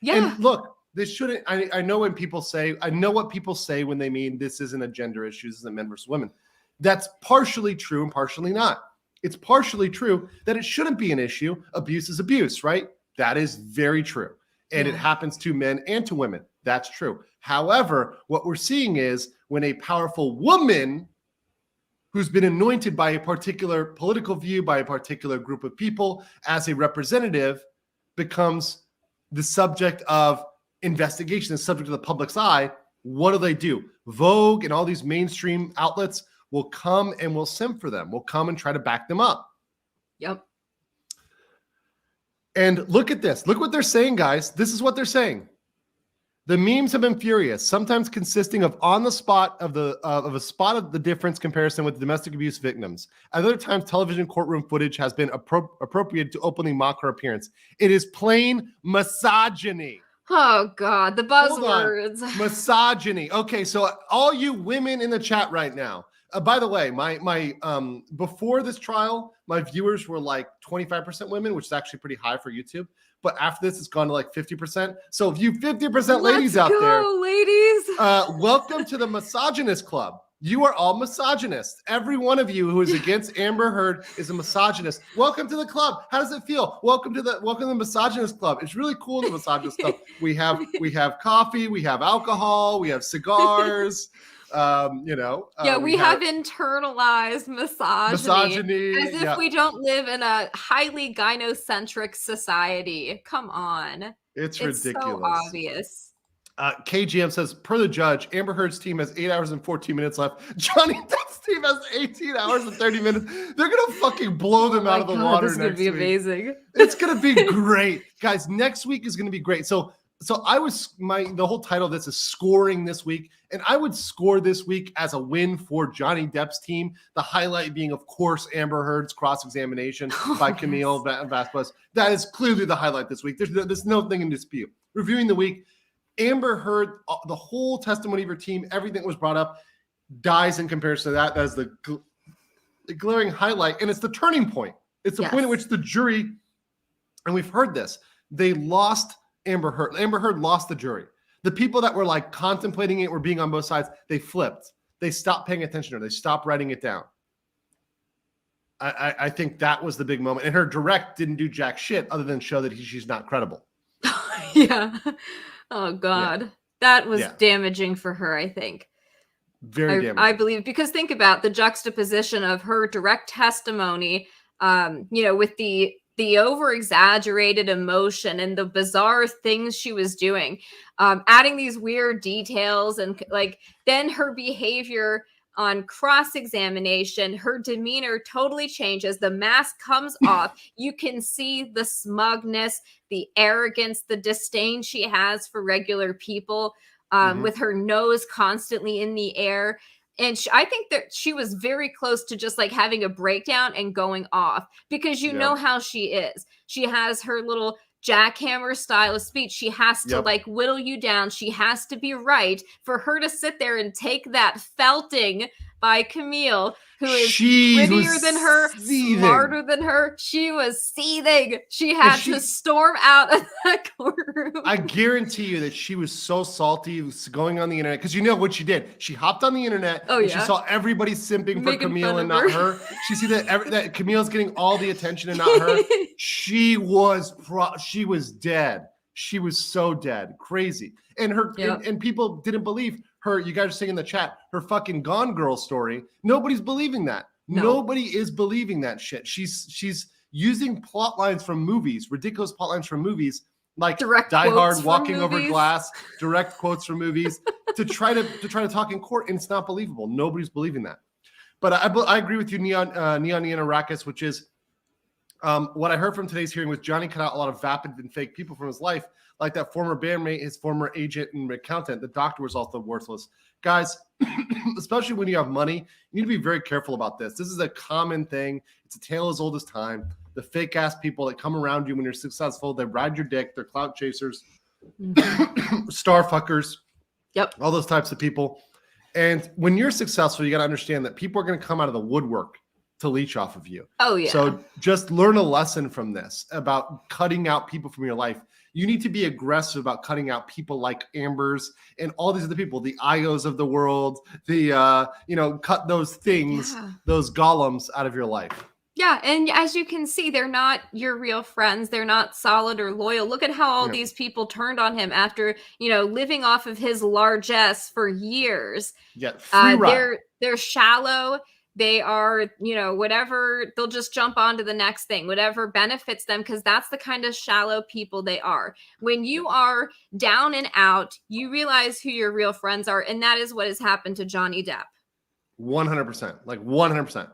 Yeah. And look, this shouldn't, I know when people say, I know what people say when they mean this isn't a gender issue, this isn't men versus women. That's partially true and partially not. It's partially true that it shouldn't be an issue. Abuse is abuse, right? That is very true. And it happens to men and to women. That's true. However, what we're seeing is when a powerful woman who's been anointed by a particular political view, by a particular group of people as a representative becomes the subject of investigation, the subject of the public's eye, what do? Vogue and all these mainstream outlets will come and will simp for them. Will come and try to back them up. Yep. And look at this. Look what they're saying, guys. This is what they're saying. The memes have been furious, sometimes consisting of on the spot of a spot of the difference comparison with domestic abuse victims. At other times, television courtroom footage has been appropriated to openly mock her appearance. It is plain misogyny. Oh God, the buzzwords. Misogyny. Okay, so all you women in the chat right now. By the way, my before this trial, my viewers were like 25% women, which is actually pretty high for YouTube. But after this, it's gone to like 50%. So if you 50% ladies out there, ladies, welcome to the misogynist club. You are all misogynists. Every one of you who is against Amber Heard is a misogynist. Welcome to the club. How does it feel? Welcome to the misogynist club. It's really cool, the misogynist club. We have coffee, we have alcohol, we have cigars. we have internalized misogyny as if we don't live in a highly gynocentric society. Come on. It's ridiculous. So obvious. KGM says, per the judge, Amber Heard's team has 8 hours and 14 minutes left. Johnny Depp's team has 18 hours and 30 minutes. They're going to fucking blow them out of the water next week. This is going to be amazing. It's going to be great. Guys, next week is going to be great. So the whole title of this is scoring this week. And I would score this week as a win for Johnny Depp's team. The highlight being, of course, Amber Heard's cross-examination by Camille Vasquez. That is clearly the highlight this week. There's no thing in dispute. Reviewing the week, Amber Heard, the whole testimony of her team, everything that was brought up, dies in comparison to that. That is the glaring highlight. And it's the turning point. It's the point at which the jury, and we've heard this, they lost Amber Heard. Amber Heard lost the jury. The people that were like contemplating it were being on both sides. They flipped. They stopped paying attention to her. They stopped writing it down. I think that was the big moment. And her direct didn't do jack shit other than show that she's not credible. Yeah. Oh God. That was damaging for her, I think. Very damaging. I believe, because think about the juxtaposition of her direct testimony, with the the over exaggerated emotion and the bizarre things she was doing, adding these weird details, and like then her behavior on cross-examination, her demeanor totally changes. The mask comes off. You can see the smugness, the arrogance, the disdain she has for regular people, with her nose constantly in the air. And I think that she was very close to just like having a breakdown and going off, because you know how she is. She has her little jackhammer style of speech. She has to like whittle you down. She has to be right. For her to sit there and take that felting by Camille, who is prettier than her, smarter than her, she was seething. She had to storm out of that courtroom. I guarantee you that she was so salty going on the internet, because you know what she did. She hopped on the internet. And she saw everybody simping for Camille and not her. She see that Camille's getting all the attention and not her. She was dead. She was so dead. Crazy. And and people didn't believe her. You guys are saying in the chat, her fucking Gone Girl story. Nobody's believing that. No. Nobody is believing that shit. She's using plot lines from movies, ridiculous plot lines from movies, like direct Die Hard, Walking Over Glass, direct quotes from movies to try to talk in court, and it's not believable. Nobody's believing that. But I agree with you, Neon Arrakis, which is what I heard from today's hearing was Johnny cut out a lot of vapid and fake people from his life, like that former bandmate, his former agent and accountant. The doctor was also worthless. Guys, especially when you have money, you need to be very careful about this. This is a common thing. It's a tale as old as time. The fake ass people that come around you when you're successful, they ride your dick, they're clout chasers, star fuckers, all those types of people. And when you're successful, you got to understand that people are going to come out of the woodwork to leech off of you. Oh, yeah. So just learn a lesson from this about cutting out people from your life. You need to be aggressive about cutting out people like Ambers and all these other people, the Ios of the world, the, cut those things, those golems out of your life. Yeah, and as you can see, they're not your real friends. They're not solid or loyal. Look at how all these people turned on him after, living off of his largesse for years. Yeah, free ride. They're shallow. They are, whatever, they'll just jump onto the next thing, whatever benefits them, because that's the kind of shallow people they are. When you are down and out, you realize who your real friends are, and that is what has happened to Johnny Depp. 100%, like 100%.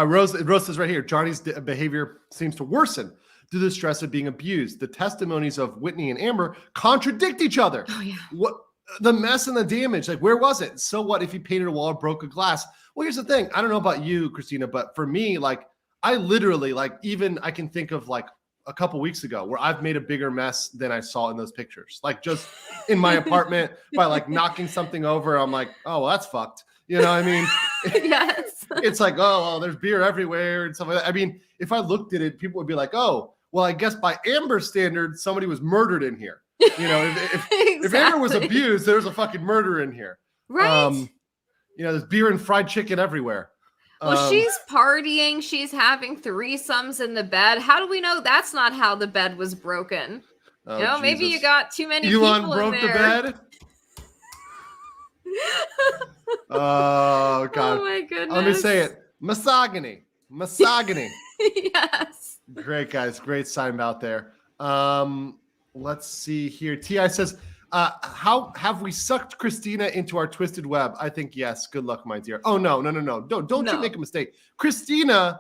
Rose says right here, Johnny's behavior seems to worsen due to the stress of being abused. The testimonies of Whitney and Amber contradict each other. Oh, yeah. What the mess and the damage, like where was it? So what if he painted a wall or broke a glass? Well, here's the thing. I don't know about you, Christina, but for me, like I literally, even I can think of like a couple weeks ago where I've made a bigger mess than I saw in those pictures. Like just in my apartment by like knocking something over. I'm like, oh, well, that's fucked. You know what I mean? Yes. It's like, oh, well, there's beer everywhere and stuff like that. I mean, if I looked at it, people would be like, oh, well, I guess by Amber standards, somebody was murdered in here. If Amber was abused, there's a fucking murder in here. Right. There's beer and fried chicken everywhere. Well, she's partying. She's having threesomes in the bed. How do we know that's not how the bed was broken? Oh, maybe you got too many Elon people broke in there. the bed. Oh, God. Oh, my goodness. Let me say it. Misogyny. Yes. Great, guys. Great sign out there. Let's see here. T.I. says, how have we sucked Christina into our twisted web? I think yes. Good luck, my dear. Oh, no. Don't you make a mistake. Christina,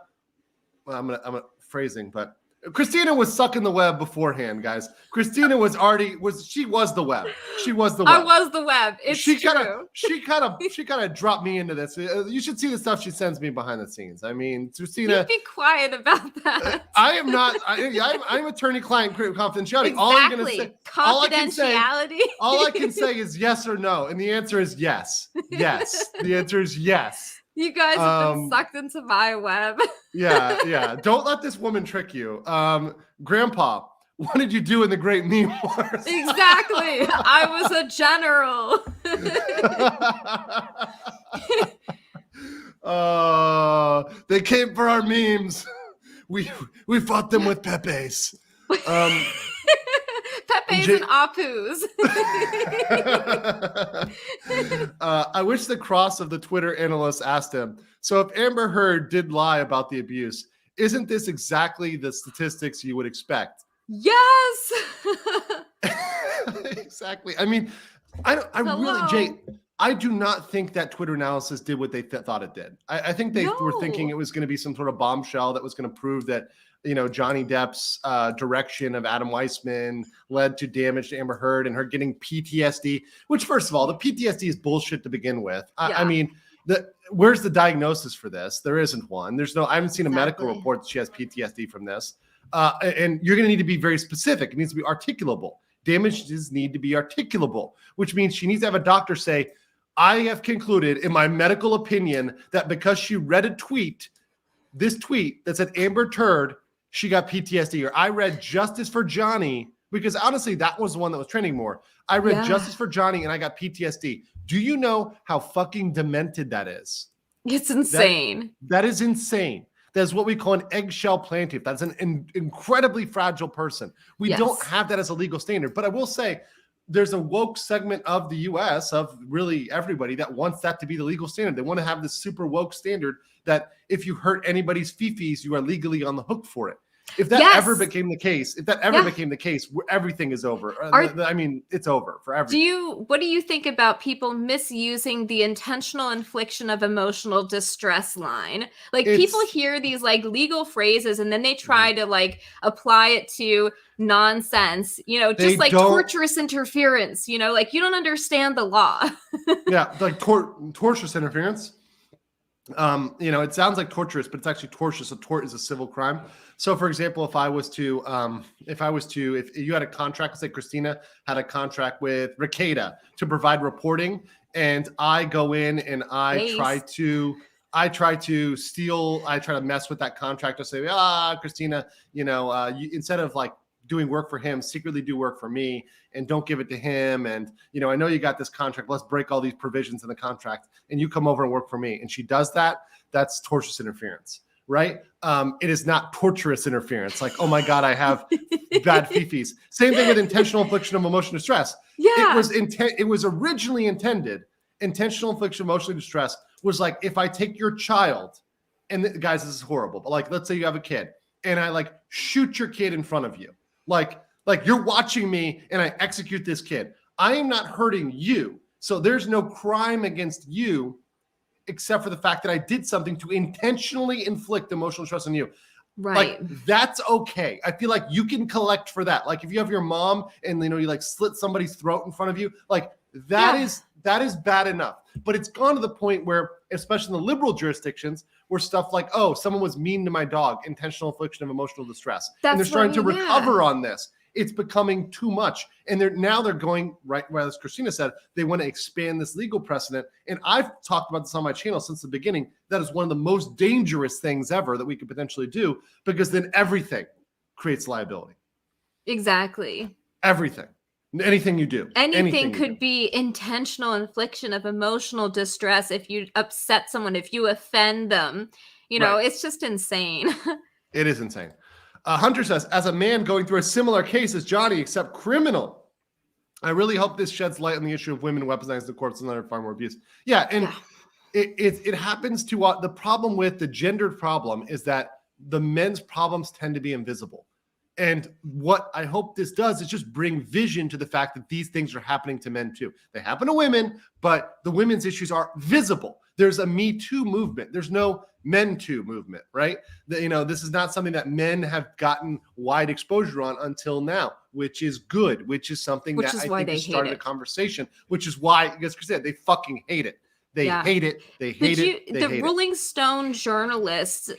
well, I'm gonna phrasing, but Christina was sucking the web beforehand, guys. Christina was the web. She was the web. I was the web. It's true. She kind of dropped me into this. You should see the stuff she sends me behind the scenes. I mean, Christina. You be quiet about that. I am not. I'm attorney-client confidentiality. Exactly. All I'm gonna say, confidentiality. All I can say is yes or no, and the answer is yes. Yes. The answer is yes. You guys have been sucked into my web. Yeah. Don't let this woman trick you. Grandpa, what did you do in the Great Meme Wars? Exactly. I was a general. They came for our memes. We fought them with Pepe's. Pepe's and Apu's. I wish the cross of the Twitter analyst asked him, so if Amber Heard did lie about the abuse, isn't this exactly the statistics you would expect? Yes. Exactly. I mean, I really, Jay, I do not think that Twitter analysis did what they thought it did. I think they were thinking it was going to be some sort of bombshell that was going to prove that, you know, Johnny Depp's direction of Adam Weissman led to damage to Amber Heard and her getting PTSD, which, first of all, the PTSD is bullshit to begin with. I mean, where's the diagnosis for this? There isn't one. I haven't seen a medical report that she has PTSD from this. And you're going to need to be very specific. It needs to be articulable. Damages need to be articulable, which means she needs to have a doctor say, I have concluded in my medical opinion that because she read a tweet, this tweet that said Amber Heard, she got PTSD, or I read Justice for Johnny, because honestly, that was the one that was trending more. I read Justice for Johnny and I got PTSD. Do you know how fucking demented that is? It's insane. That is insane. That's what we call an eggshell plaintiff. That's an incredibly fragile person. We don't have that as a legal standard. But I will say there's a woke segment of the US, of really everybody, that wants that to be the legal standard. They want to have this super woke standard that if you hurt anybody's fifis, you are legally on the hook for it. If that ever became the case, became the case, everything is over. I mean, it's over for everything. What do you think about people misusing the intentional infliction of emotional distress line? Like, people hear these like legal phrases and then they try to like apply it to nonsense, you know, just like torturous interference, you know, like you don't understand the law. Yeah, like torturous interference. You know, it sounds like torturous, but it's actually tortious. A tort is a civil crime. So, for example, if you had a contract, let's say Christina had a contract with Raquel to provide reporting, and I go in and I try to mess with that contract. I say, Christina, you know, you, instead of like doing work for him, secretly do work for me and don't give it to him. And, you know, I know you got this contract. Let's break all these provisions in the contract and you come over and work for me. And she does that. That's tortious interference, right? It is not torturous interference. Like, oh my God, I have bad fifis. Same thing with intentional infliction of emotional distress. Yeah. It was originally intended. Intentional infliction of emotional distress was like, if I take your child, and guys, this is horrible, but like, let's say you have a kid and I like shoot your kid in front of you. Like you're watching me and I execute this kid. I am not hurting you. So there's no crime against you except for the fact that I did something to intentionally inflict emotional stress on you. Right. Like, that's okay. I feel like you can collect for that. Like if you have your mom and, you know, you like slit somebody's throat in front of you, like that is bad enough. But it's gone to the point where, especially in the liberal jurisdictions, where stuff like, oh, someone was mean to my dog, intentional infliction of emotional distress. And they're starting to recover on this. It's becoming too much. And they're going right, as Christina said, they want to expand this legal precedent. And I've talked about this on my channel since the beginning. That is one of the most dangerous things ever that we could potentially do, because then everything creates liability. Exactly. Everything. Anything you do. Anything could be intentional infliction of emotional distress if you upset someone, if you offend them. You know, it's just insane. It is insane. Hunter says, as a man going through a similar case as Johnny, except criminal, I really hope this sheds light on the issue of women weaponizing the courts and letting far more abuse. Yeah, and it happens to the problem with the gendered problem is that the men's problems tend to be invisible. And what I hope this does is just bring vision to the fact that these things are happening to men too. They happen to women, but the women's issues are visible. There's a Me Too movement. There's no Men Too movement, right? You know, this is not something that men have gotten wide exposure on until now, which is good, which is something that I think has started a conversation, which is why, as Chris said, they fucking hate it. They hate it. They hate it. The Rolling Stone journalists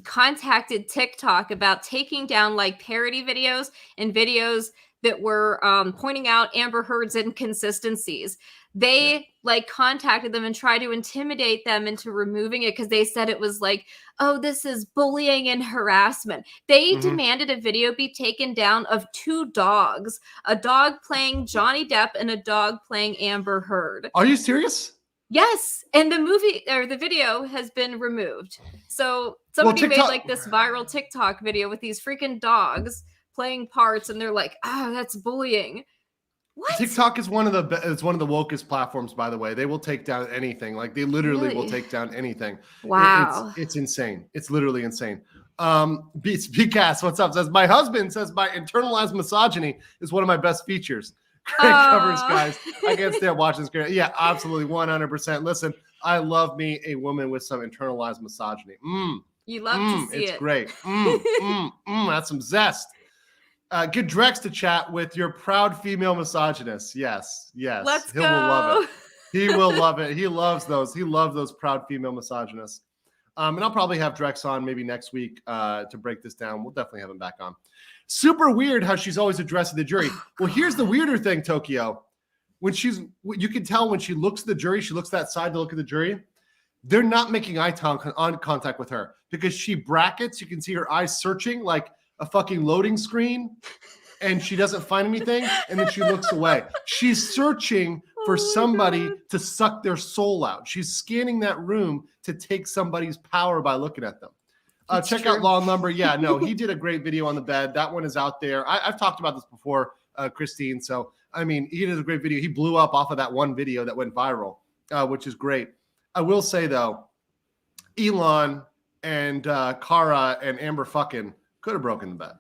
contacted TikTok about taking down like parody videos and videos that were pointing out Amber Heard's inconsistencies. They like contacted them and tried to intimidate them into removing it because they said it was like, oh, this is bullying and harassment. They demanded a video be taken down of two dogs, a dog playing Johnny Depp and a dog playing Amber Heard. Are you serious? Yes, and the movie or the video has been removed. So somebody made like this viral TikTok video with these freaking dogs playing parts, and they're like, "Oh, that's bullying." What? TikTok is one of the wokest platforms, by the way. They will take down anything. Like they literally will take down anything. Wow. It's insane. It's literally insane. BCast, what's up? Says my husband says my internalized misogyny is one of my best features. Great covers, guys. I can't stand watching this. Yeah, absolutely, 100%. Listen, I love me a woman with some internalized misogyny. You love to see it's it. Great. That's some zest. Get Drex to chat with your proud female misogynist. Yes. Let's Will go. love it. He will love it. He loves those. He loves those proud female misogynists. And I'll probably have Drex on maybe next week to break this down. We'll definitely have him back on. Super weird how she's always addressing the jury. Well, here's the weirder thing, Tokyo. You can tell when she looks at the jury, she looks that side to look at the jury. They're not making eye contact with her because she brackets. You can see her eyes searching like a fucking loading screen, and she doesn't find anything, and then she looks away. She's searching for somebody to suck their soul out. She's scanning that room to take somebody's power by looking at them. Check out Law and Lumber. Yeah, no, he did a great video on the bed. That one is out there. I've talked about this before, Christine. So, I mean, he did a great video. He blew up off of that one video that went viral, which is great. I will say, though, Elon and Cara and Amber fucking could have broken the bed.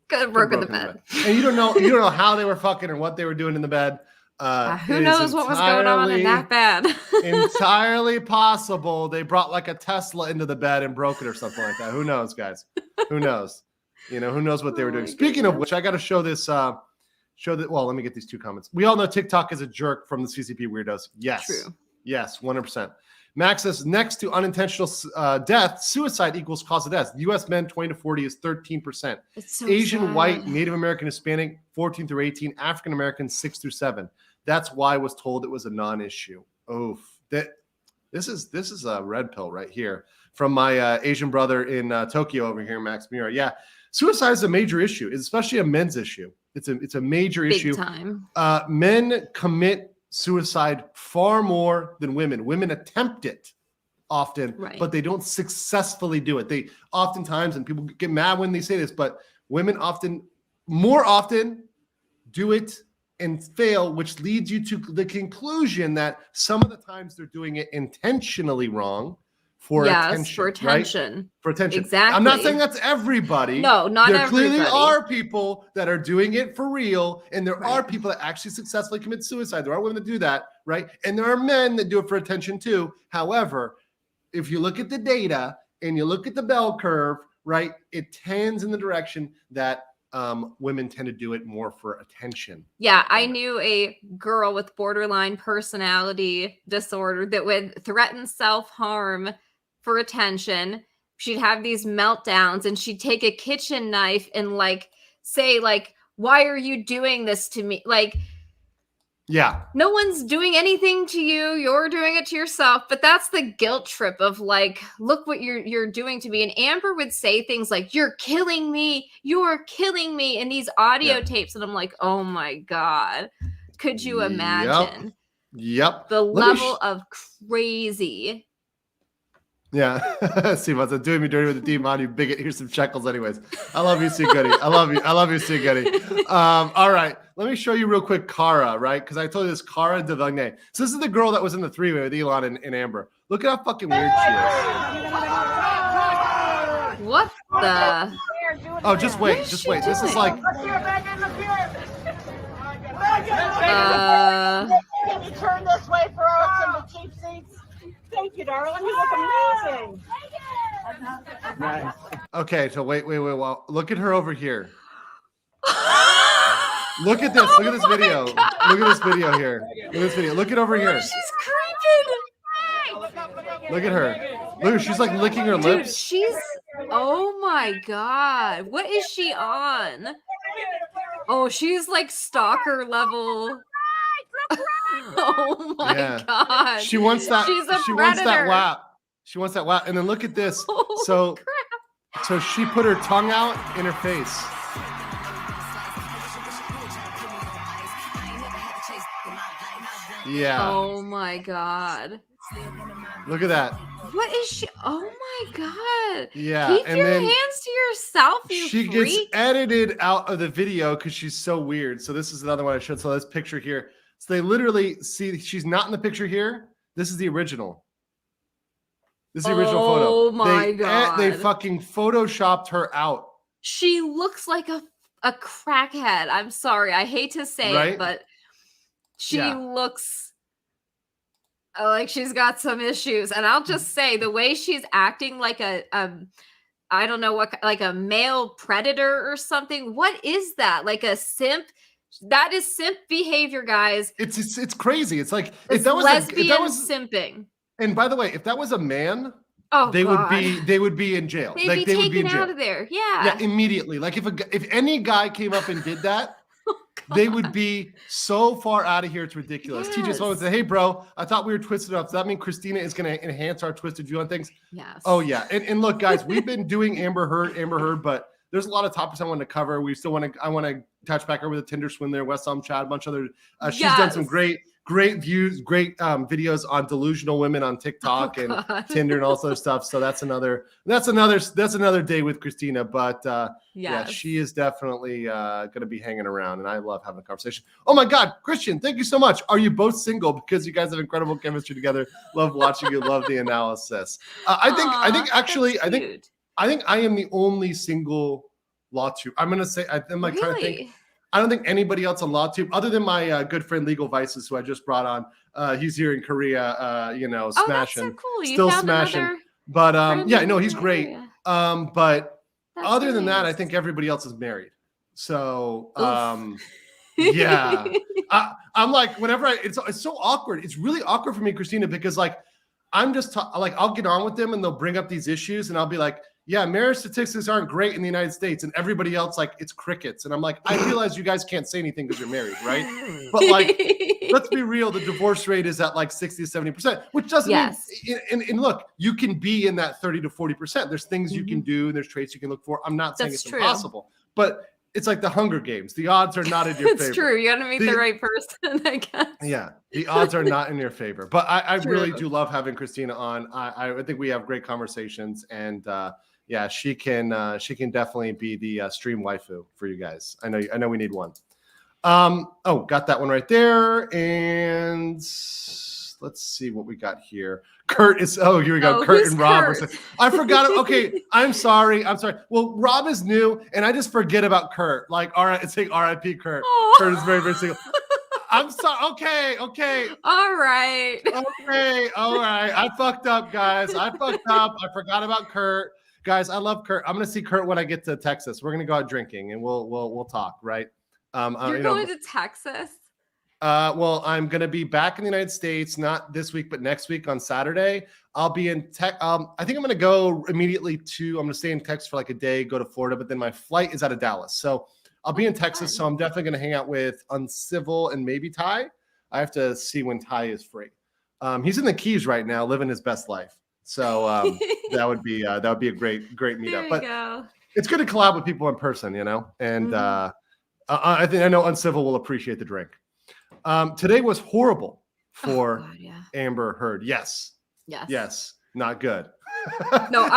Could have broken the bed. And you don't know how they were fucking or what they were doing in the bed. Who knows what was going on in that bed? Entirely possible they brought like a Tesla into the bed and broke it or something like that. Who knows, guys? Who knows? Who knows what they were doing? Speaking of which, I got to show this. Well, let me get these two comments. We all know TikTok is a jerk from the CCP weirdos. Yes. True. Yes, 100%. Max says next to unintentional death, suicide equals cause of death. U.S. men 20 to 40 is 13%. It's so Asian, sad. white, Native American, Hispanic 14 through 18, African American 6 through 7. That's why I was told it was a non-issue. Oof. This is a red pill right here from my Asian brother in Tokyo over here, Max Muir. Yeah, suicide is a major issue, especially a men's issue. It's a major issue. Big time. Men commit suicide far more than women. Women attempt it often, but they don't successfully do it. They oftentimes, and people get mad when they say this, but women more often do it and fail, which leads you to the conclusion that some of the times they're doing it intentionally wrong for attention. For attention. Right? For attention. Exactly. I'm not saying that's everybody. No, not everybody. There clearly are people that are doing it for real, and there are people that actually successfully commit suicide. There are women that do that, right? And there are men that do it for attention too. However, if you look at the data and you look at the bell curve, right, it tends in the direction that women tend to do it more for attention. Yeah, I knew a girl with borderline personality disorder that would threaten self-harm for attention. She'd have these meltdowns and she'd take a kitchen knife and say, why are you doing this to me? Yeah. No one's doing anything to you. You're doing it to yourself. But that's the guilt trip of look what you're doing to me. And Amber would say things like, you're killing me. You're killing me in these audio tapes. And I'm like, oh my God. Could you imagine? Yep. The level of crazy. Yeah. See what's doing me dirty with the demon, you bigot. Here's some shekels anyways. I love you, C. Goody. I love you, C. Goody. All right. Let me show you real quick Cara, right? Because I told you this Cara Delevingne. So this is the girl that was in the three-way with Elon and Amber. Look at how fucking weird she is. What the? Oh, just wait. This is like... Can you turn this way for us in the cheap seats? Thank you, darling. You look amazing. Nice. Okay, so wait. Well, look at her over here. Look at this. Look at this video. Look at this video here. Look at this video. Look at over here. She's creeping. Look at her. Look, she's like licking her lips. She's. Oh my God. What is she on? Oh, she's like stalker level. Oh my God. She wants that. She's a she predator. wants that WAP. She wants that WAP. And then look at this. So she put her tongue out in her face. Yeah. Oh my God. Look at that. What is she? Oh my god. Yeah, Keep and your then hands to yourself, you she freak. gets edited out of the video because she's so weird. So this is another one I showed. So this picture here. So they literally see she's not in the picture here. This is the original. This is the original photo. Oh my god. They fucking photoshopped her out. She looks like a crackhead. I'm sorry. I hate to say Right? it, but she Yeah. looks like she's got some issues. And I'll just say the way she's acting like a I don't know what, like a male predator or something. What is that? Like a simp? That is simp behavior, guys. It's crazy. It's like It's if that was lesbian simping. and by the way, if that was a man, Oh, they God. would be in jail. They'd Like be they would be in taken jail. out of there. Yeah. Yeah, immediately. Like if any guy came up and did that, they would be so far out of here. It's ridiculous. TJ Sloan would say, "Hey, bro, I thought we were twisted up. Does that mean Christina is going to enhance our twisted view on things?" Yes. Oh yeah. And look, guys, we've been doing Amber Heard, but there's a lot of topics I want to cover. We still I want to touch back over the Tinder swindler, West Elm Chad, a bunch of other. She's done some great views, great videos on delusional women on TikTok and Tinder and all this other stuff. So that's another day with Christina. But yeah, she is definitely going to be hanging around, and I love having a conversation. Oh my God, Christian, thank you so much. Are you both single? Because you guys have incredible chemistry together. Love watching you. Love the analysis. I think I am the only single LawTube. I'm gonna say I'm like trying to think. I don't think anybody else on LawTube, other than my good friend Legal Vices, who I just brought on. He's here in Korea, smashing, that's so cool. You still found smashing. But yeah, no, he's in great. area. But That's other than that, I nice. think everybody else is married. So yeah, I'm like, whenever it's so awkward. It's really awkward for me, Christina, because like I'm just like I'll get on with them and they'll bring up these issues and I'll be like, yeah, marriage statistics aren't great in the United States, and everybody else like it's crickets. And I'm like, I realize you guys can't say anything because you're married, right? But like, let's be real, the divorce rate is at like 60 to 70%, which doesn't mean. And look, you can be in that 30 to 40%. There's things you can do, and there's traits you can look for. I'm not saying it's impossible, but it's like the Hunger Games. The odds are not in your favor. It's true. You got to meet the right person, I guess. Yeah, the odds are not in your favor. But I really do love having Christina on. I think we have great conversations, and yeah, she can definitely be the stream waifu for you guys. I know we need one. Oh, got that one right there. And let's see what we got here. Kurt is here we go. Kurt and Rob. I forgot it. Okay, I'm sorry. Well, Rob is new, and I just forget about Kurt. Like, all right, it's saying R.I.P. Kurt. Oh. Kurt is very, very single. I'm sorry. Okay. All right. I fucked up, guys. I forgot about Kurt. Guys, I love Kurt. I'm gonna see Kurt when I get to Texas. We're gonna go out drinking and we'll talk, right? You're going to Texas? Well, I'm gonna be back in the United States, not this week, but next week on Saturday. I'll be in Tech. I think I'm gonna go immediately I'm gonna stay in Texas for like a day, go to Florida, but then my flight is out of Dallas. So I'll be in Texas. So I'm definitely gonna hang out with Uncivil and maybe Ty. I have to see when Ty is free. He's in the Keys right now, living his best life. So that would be a great meetup. But it's good to collab with people in person, you know. And I know Uncivil will appreciate the drink. Today was horrible for Amber Heard. Yes, not good. No,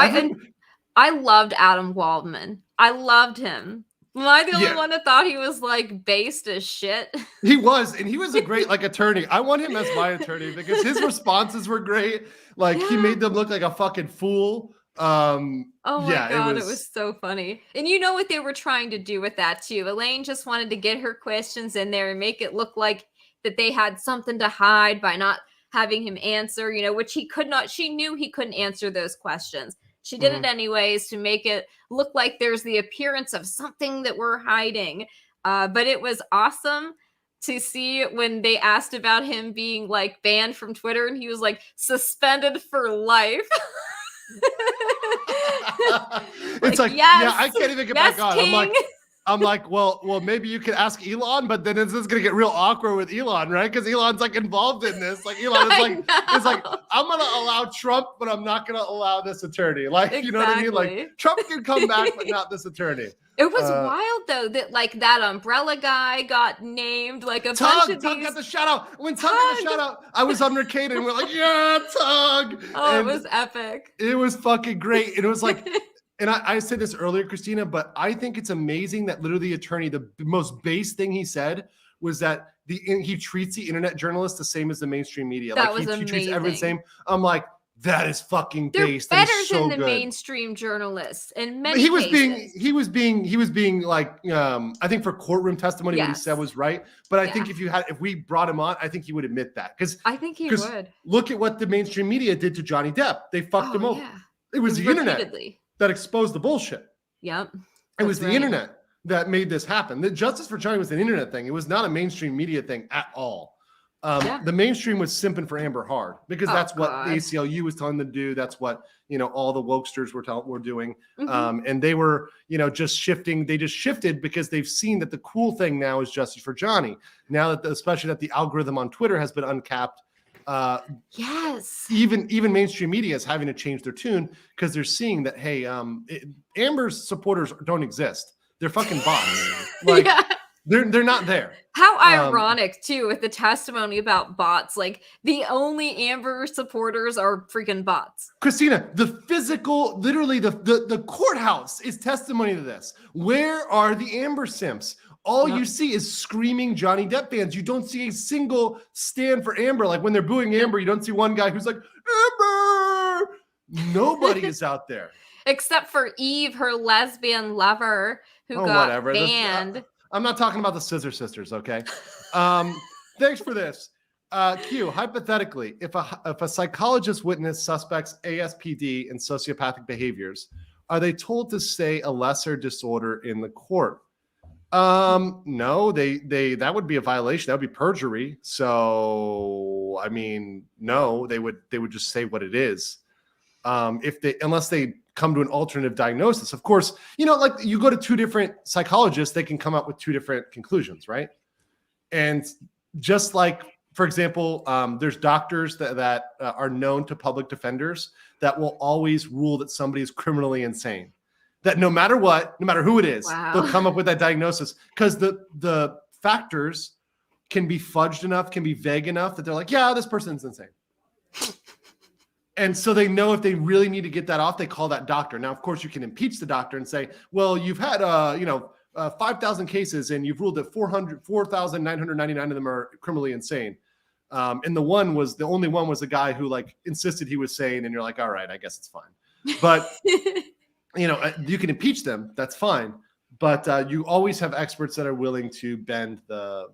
I loved Adam Waldman. I loved him. Am I the only one that thought he was like based as shit? He was, and he was a great like attorney. I want him as my attorney because his responses were great. Like he made them look like a fucking fool. Oh my God, it was so funny. And you know what they were trying to do with that too. Elaine just wanted to get her questions in there and make it look like that they had something to hide by not having him answer, you know, which he could not. She knew he couldn't answer those questions. She did it anyways to make it look like there's the appearance of something that we're hiding. But it was awesome to see when they asked about him being like banned from Twitter and he was like suspended for life. It's like, yeah, I can't even get back on. King. I'm like, I'm like, well, maybe you could ask Elon, but then it's gonna get real awkward with Elon, right? Because Elon's like involved in this. Like Elon is like, I'm gonna allow Trump, but I'm not gonna allow this attorney. Like, you know what I mean? Like Trump can come back, but not this attorney. It was wild though that like that umbrella guy got named, like a bunch of Tug these. got the shout out. When Tug got the shout out, I was on Arcade and we're like, yeah, Tug. Oh, and it was epic. It was fucking great. And it was like, and I said this earlier, Christina, but I think it's amazing that literally the attorney, the most base thing he said was that he treats the internet journalists the same as the mainstream media. That like was he treats everyone the amazing. same. I'm like, that is fucking They're base. better That is so than the good. mainstream journalists in many He was cases. being like, I think for courtroom testimony, what he Yes. said was right. But I Yeah. think if we brought him on, I think he would admit that. Because I think he would. look at what the mainstream media did to Johnny Depp. They fucked him over. Yeah. It was the internet Repeatedly. that exposed the bullshit. Yep. It was That's the right. internet that made this happen. The Justice for Johnny was an internet thing. It was not a mainstream media thing at all. Yeah. The mainstream was simping for Amber hard because Oh, that's what God. the ACLU was telling them to do. That's what, all the wokesters were doing. Mhm. And they were, just shifting. They just shifted because they've seen that the cool thing now is Justice for Johnny. Now that especially that the algorithm on Twitter has been uncapped. Yes. Even mainstream media is having to change their tune because they're seeing that, hey, Amber's supporters don't exist. They're fucking bots. Like Yeah. they're not there. How ironic too with the testimony about bots. Like the only Amber supporters are freaking bots. Christina, the physical, literally the courthouse is testimony to this. Where are the Amber simps? All you see is screaming Johnny Depp fans. You don't see a single stand for Amber. Like when they're booing Amber, you don't see one guy who's like, Amber! Nobody is out there. Except for Eve, her lesbian lover, who got whatever. banned. I'm not talking about the Scissor Sisters, okay? Thanks for this. Q, hypothetically, if a psychologist witnessed suspects' ASPD and sociopathic behaviors, are they told to say a lesser disorder in the court? No, that would be a violation. That would be perjury. So, I mean, no, they would just say what it is. Unless they come to an alternative diagnosis. Of course, like you go to two different psychologists, they can come up with two different conclusions, right? And just like, for example, there's doctors that are known to public defenders that will always rule that somebody is criminally insane. That no matter what, no matter who it is, Wow. they'll come up with that diagnosis because the factors can be fudged enough, can be vague enough that they're like, yeah, this person's insane. And so they know if they really need to get that off, they call that doctor. Now, of course, you can impeach the doctor and say, well, you've had, 5,000 cases and you've ruled that 4,999 of them are criminally insane. And the only one was the guy who like insisted he was sane. And you're like, all right, I guess it's fine. But, you can impeach them. That's fine. But you always have experts that are willing to bend the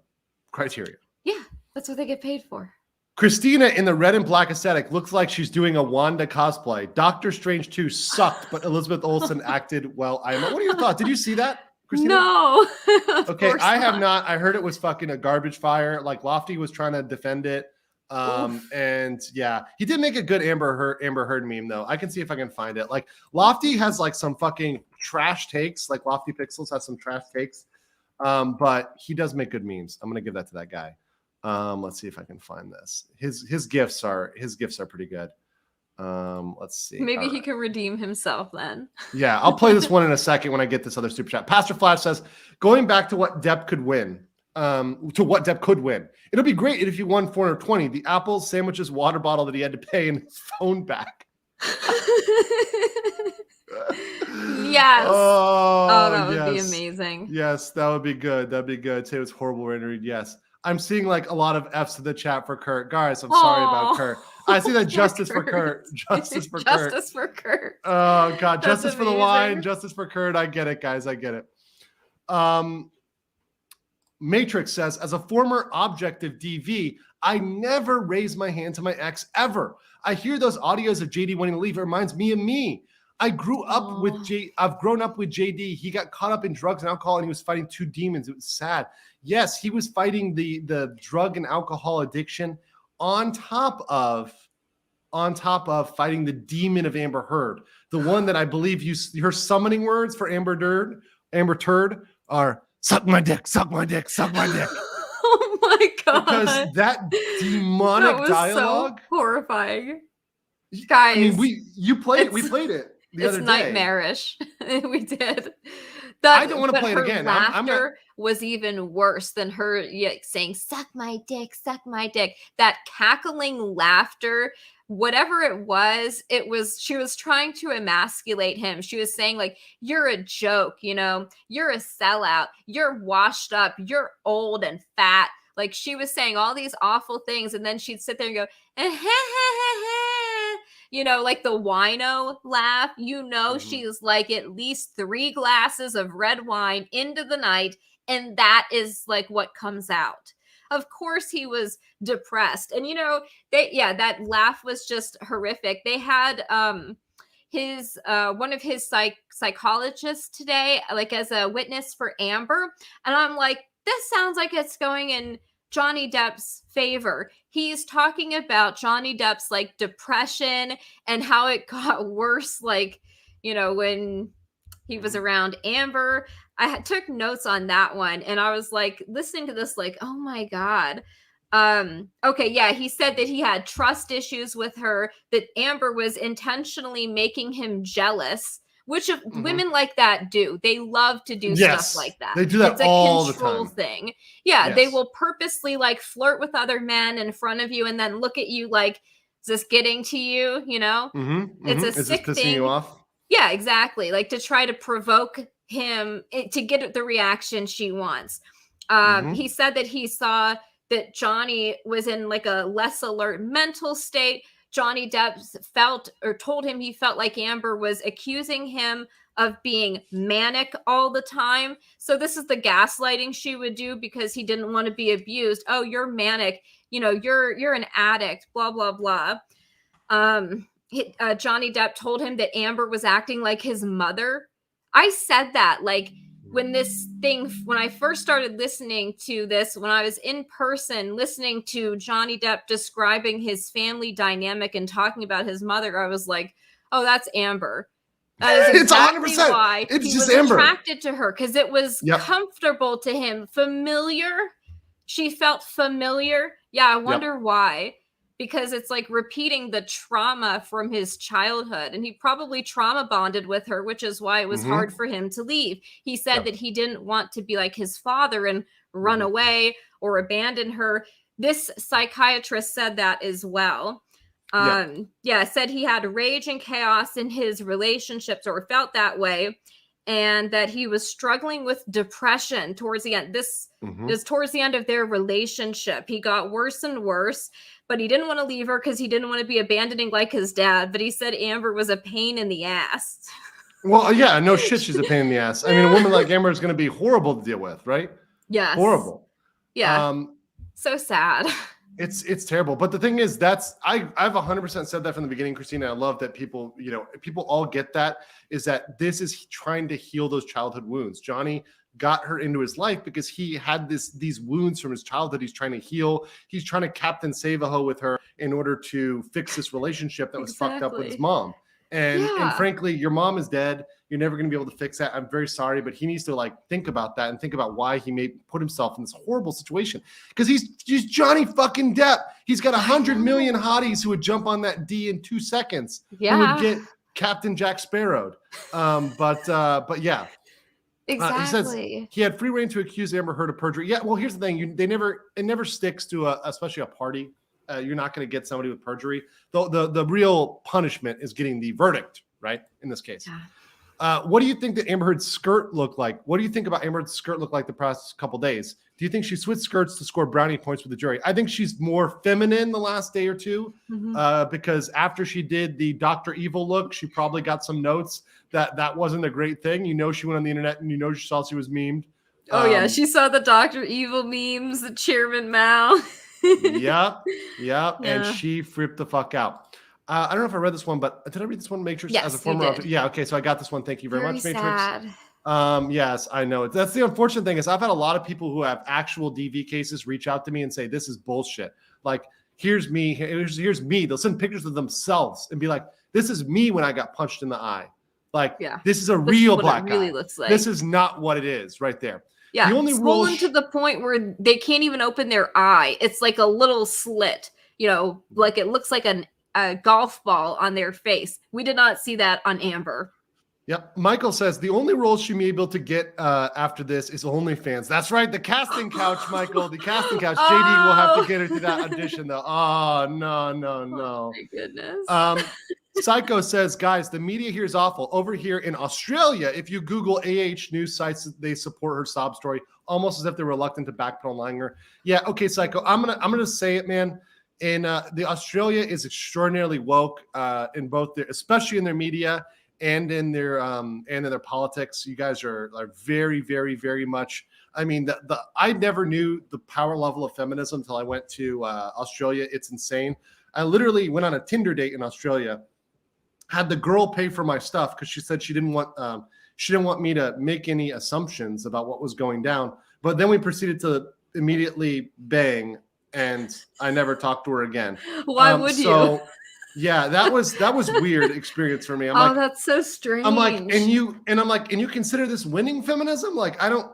criteria. Yeah, that's what they get paid for. Christina in the red and black aesthetic looks like she's doing a Wanda cosplay. Doctor Strange 2 sucked, but Elizabeth Olsen acted well. What are your thoughts? Did you see that, Christina? No. Okay, I have not. I heard it was fucking a garbage fire. Like Lofty was trying to defend it. And yeah, he did make a good Amber Heard meme though. I can see if I can find it. Like Lofty has like some fucking trash takes. Like Lofty Pixels has some trash takes. But he does make good memes. I'm gonna give that to that guy. Let's see if I can find this. His gifts are pretty good. Let's see. Maybe All he right. can redeem himself then. Yeah, I'll play this one in a second when I get this other super chat. Pastor Flash says, going back to what Depp could win. It'll be great if he won 420. The apples, sandwiches, water bottle that he had to pay and his phone back. Yes. Oh, that would yes. be amazing. Yes, that would be good. That'd be good. Say it was horrible rain to read. Yes. I'm seeing like a lot of F's in the chat for Kurt. Guys, I'm sorry about Aw. Kurt. I see that Poor justice for Kurt. Kurt. Justice for Kurt. Justice for Kurt. Oh God, That's justice for the line, amazing. justice for Kurt. I get it, guys. I get it. Matrix says, as a former objective DV, I never raise my hand to my ex ever. I hear those audios of JD wanting to leave. It reminds me of me. I've grown up with JD. He got caught up in drugs and alcohol and he was fighting two demons. It was sad. Yes, he was fighting the drug and alcohol addiction on top of fighting the demon of Amber Heard. The one that I believe her summoning words for Amber Turd are suck my dick, suck my dick, suck my dick. Oh my god. Because that demonic that was dialogue. so horrifying. Guys, I mean, we played it the it's other day. Nightmarish. We did. I don't want to play it her again. Laughter was even worse than her saying "suck my dick, suck my dick." That cackling laughter, whatever it was she was trying to emasculate him. She was saying like, "You're a joke, you're a sellout, you're washed up, you're old and fat." Like she was saying all these awful things, and then she'd sit there and go, like the wino laugh. She's like at least 3 glasses of red wine into the night, and that is like what comes out. Of course he was depressed, and that laugh was just horrific. They had his one of his psychologists today, like as a witness for Amber, and I'm like, this sounds like it's going in Johnny Depp's favor. He's talking about Johnny Depp's like depression and how it got worse, like, when he was around Amber. I took notes on that one, and I was like listening to this like, oh my God. Okay, yeah, he said that he had trust issues with her, that Amber was intentionally making him jealous, which women like that do. They love to do stuff like that. They do that it's a all control the time. thing. Yeah, They will purposely like flirt with other men in front of you and then look at you like, is this getting to you? It's a sick this pissing thing. you off? Yeah, exactly. Like to try to provoke him to get the reaction she wants. He said that he saw that Johnny was in like a less alert mental state. Johnny Depp told him he felt like Amber was accusing him of being manic all the time. So this is the gaslighting she would do because he didn't want to be abused. Oh, you're manic. You're an addict, blah, blah, blah. Johnny Depp told him that Amber was acting like his mother. I said that like when I first started listening to this, when I was in person listening to Johnny Depp describing his family dynamic and talking about his mother, I was like, oh, that's Amber. That is exactly 100%. why it's he just was Amber. attracted to her, because it was comfortable to him. Familiar. She felt familiar. Yeah, I wonder why. Because it's like repeating the trauma from his childhood. And he probably trauma bonded with her, which is why it was hard for him to leave. He said that he didn't want to be like his father and run away or abandon her. This psychiatrist said that as well. Said he had rage and chaos in his relationships, or felt that way, and that he was struggling with depression towards the end. This is towards the end of their relationship. He got worse and worse, but he didn't want to leave her because he didn't want to be abandoning like his dad. But he said Amber was a pain in the ass. Well, yeah, no shit, she's a pain in the ass. I mean, a woman like Amber is going to be horrible to deal with, right? Yes. Horrible. Yeah. So sad. It's terrible. But the thing is, I've 100% said that from the beginning, Christina. I love that people all get that, is that this is trying to heal those childhood wounds. Johnny got her into his life because he had these wounds from his childhood he's trying to heal. He's trying to Captain Save-A-Ho with her in order to fix this relationship that was fucked up with his mom. And frankly, your mom is dead. You're never going to be able to fix that. I'm very sorry, but he needs to like think about that and think about why he may put himself in this horrible situation. Because he's Johnny fucking Depp. He's got 100 million hotties who would jump on that D in 2 seconds. Yeah. Who would get Captain Jack Sparrowed. But yeah. Exactly. He says he had free reign to accuse Amber Heard of perjury. Yeah, well, here's the thing. It never sticks to especially a party. You're not going to get somebody with perjury. The real punishment is getting the verdict, right? In this case. Yeah. What do you think that Amber Heard's skirt looked like? What do you think about Amber Heard's skirt look like the past couple days? Do you think she switched skirts to score brownie points with the jury? I think she's more feminine the last day or two, because after she did the Dr. Evil look, she probably got some notes that wasn't a great thing. She went on the internet and she saw she was memed. Oh yeah, she saw the Dr. Evil memes, the Chairman Mao. Yep. And she flipped the fuck out. I don't know if I read this one, but did I read this one, Matrix? Yes, as a former you did. Yeah, okay, so I got this one. Thank you very much, Matrix. Sad. Yes, I know. That's the unfortunate thing, is I've had a lot of people who have actual DV cases reach out to me and say, this is bullshit. Like, here's me. They'll send pictures of themselves and be like, this is me when I got punched in the eye. Like, Yeah. this is a This is real what black it really guy. looks like. This is not what it is right there. Yeah, The only rule swollen to the point where they can't even open their eye. It's like a little slit, like it looks like a golf ball on their face. We did not see that on Amber. Yep. Michael says the only role she may be able to get after this is OnlyFans. That's right. The casting couch, Michael. The casting couch. JD will have to get her to that audition, though. Oh, no. Oh, my goodness. Psycho says, guys, the media here is awful. Over here in Australia, if you Google AH news sites, they support her sob story almost as if they're reluctant to backpedal on lying her. Yeah. Okay, Psycho. I'm gonna say it, man. And the Australia is extraordinarily woke in both their, especially in their media and in their politics. You guys are very, very, very much. I mean, I never knew the power level of feminism until I went to Australia. It's insane. I literally went on a Tinder date in Australia, had the girl pay for my stuff because she said she didn't want me to make any assumptions about what was going down. But then we proceeded to immediately bang, and I never talked to her again. Why would you? Yeah, that was weird experience for me. I'm like, that's so strange. I'm like, and you consider this winning feminism? Like, I don't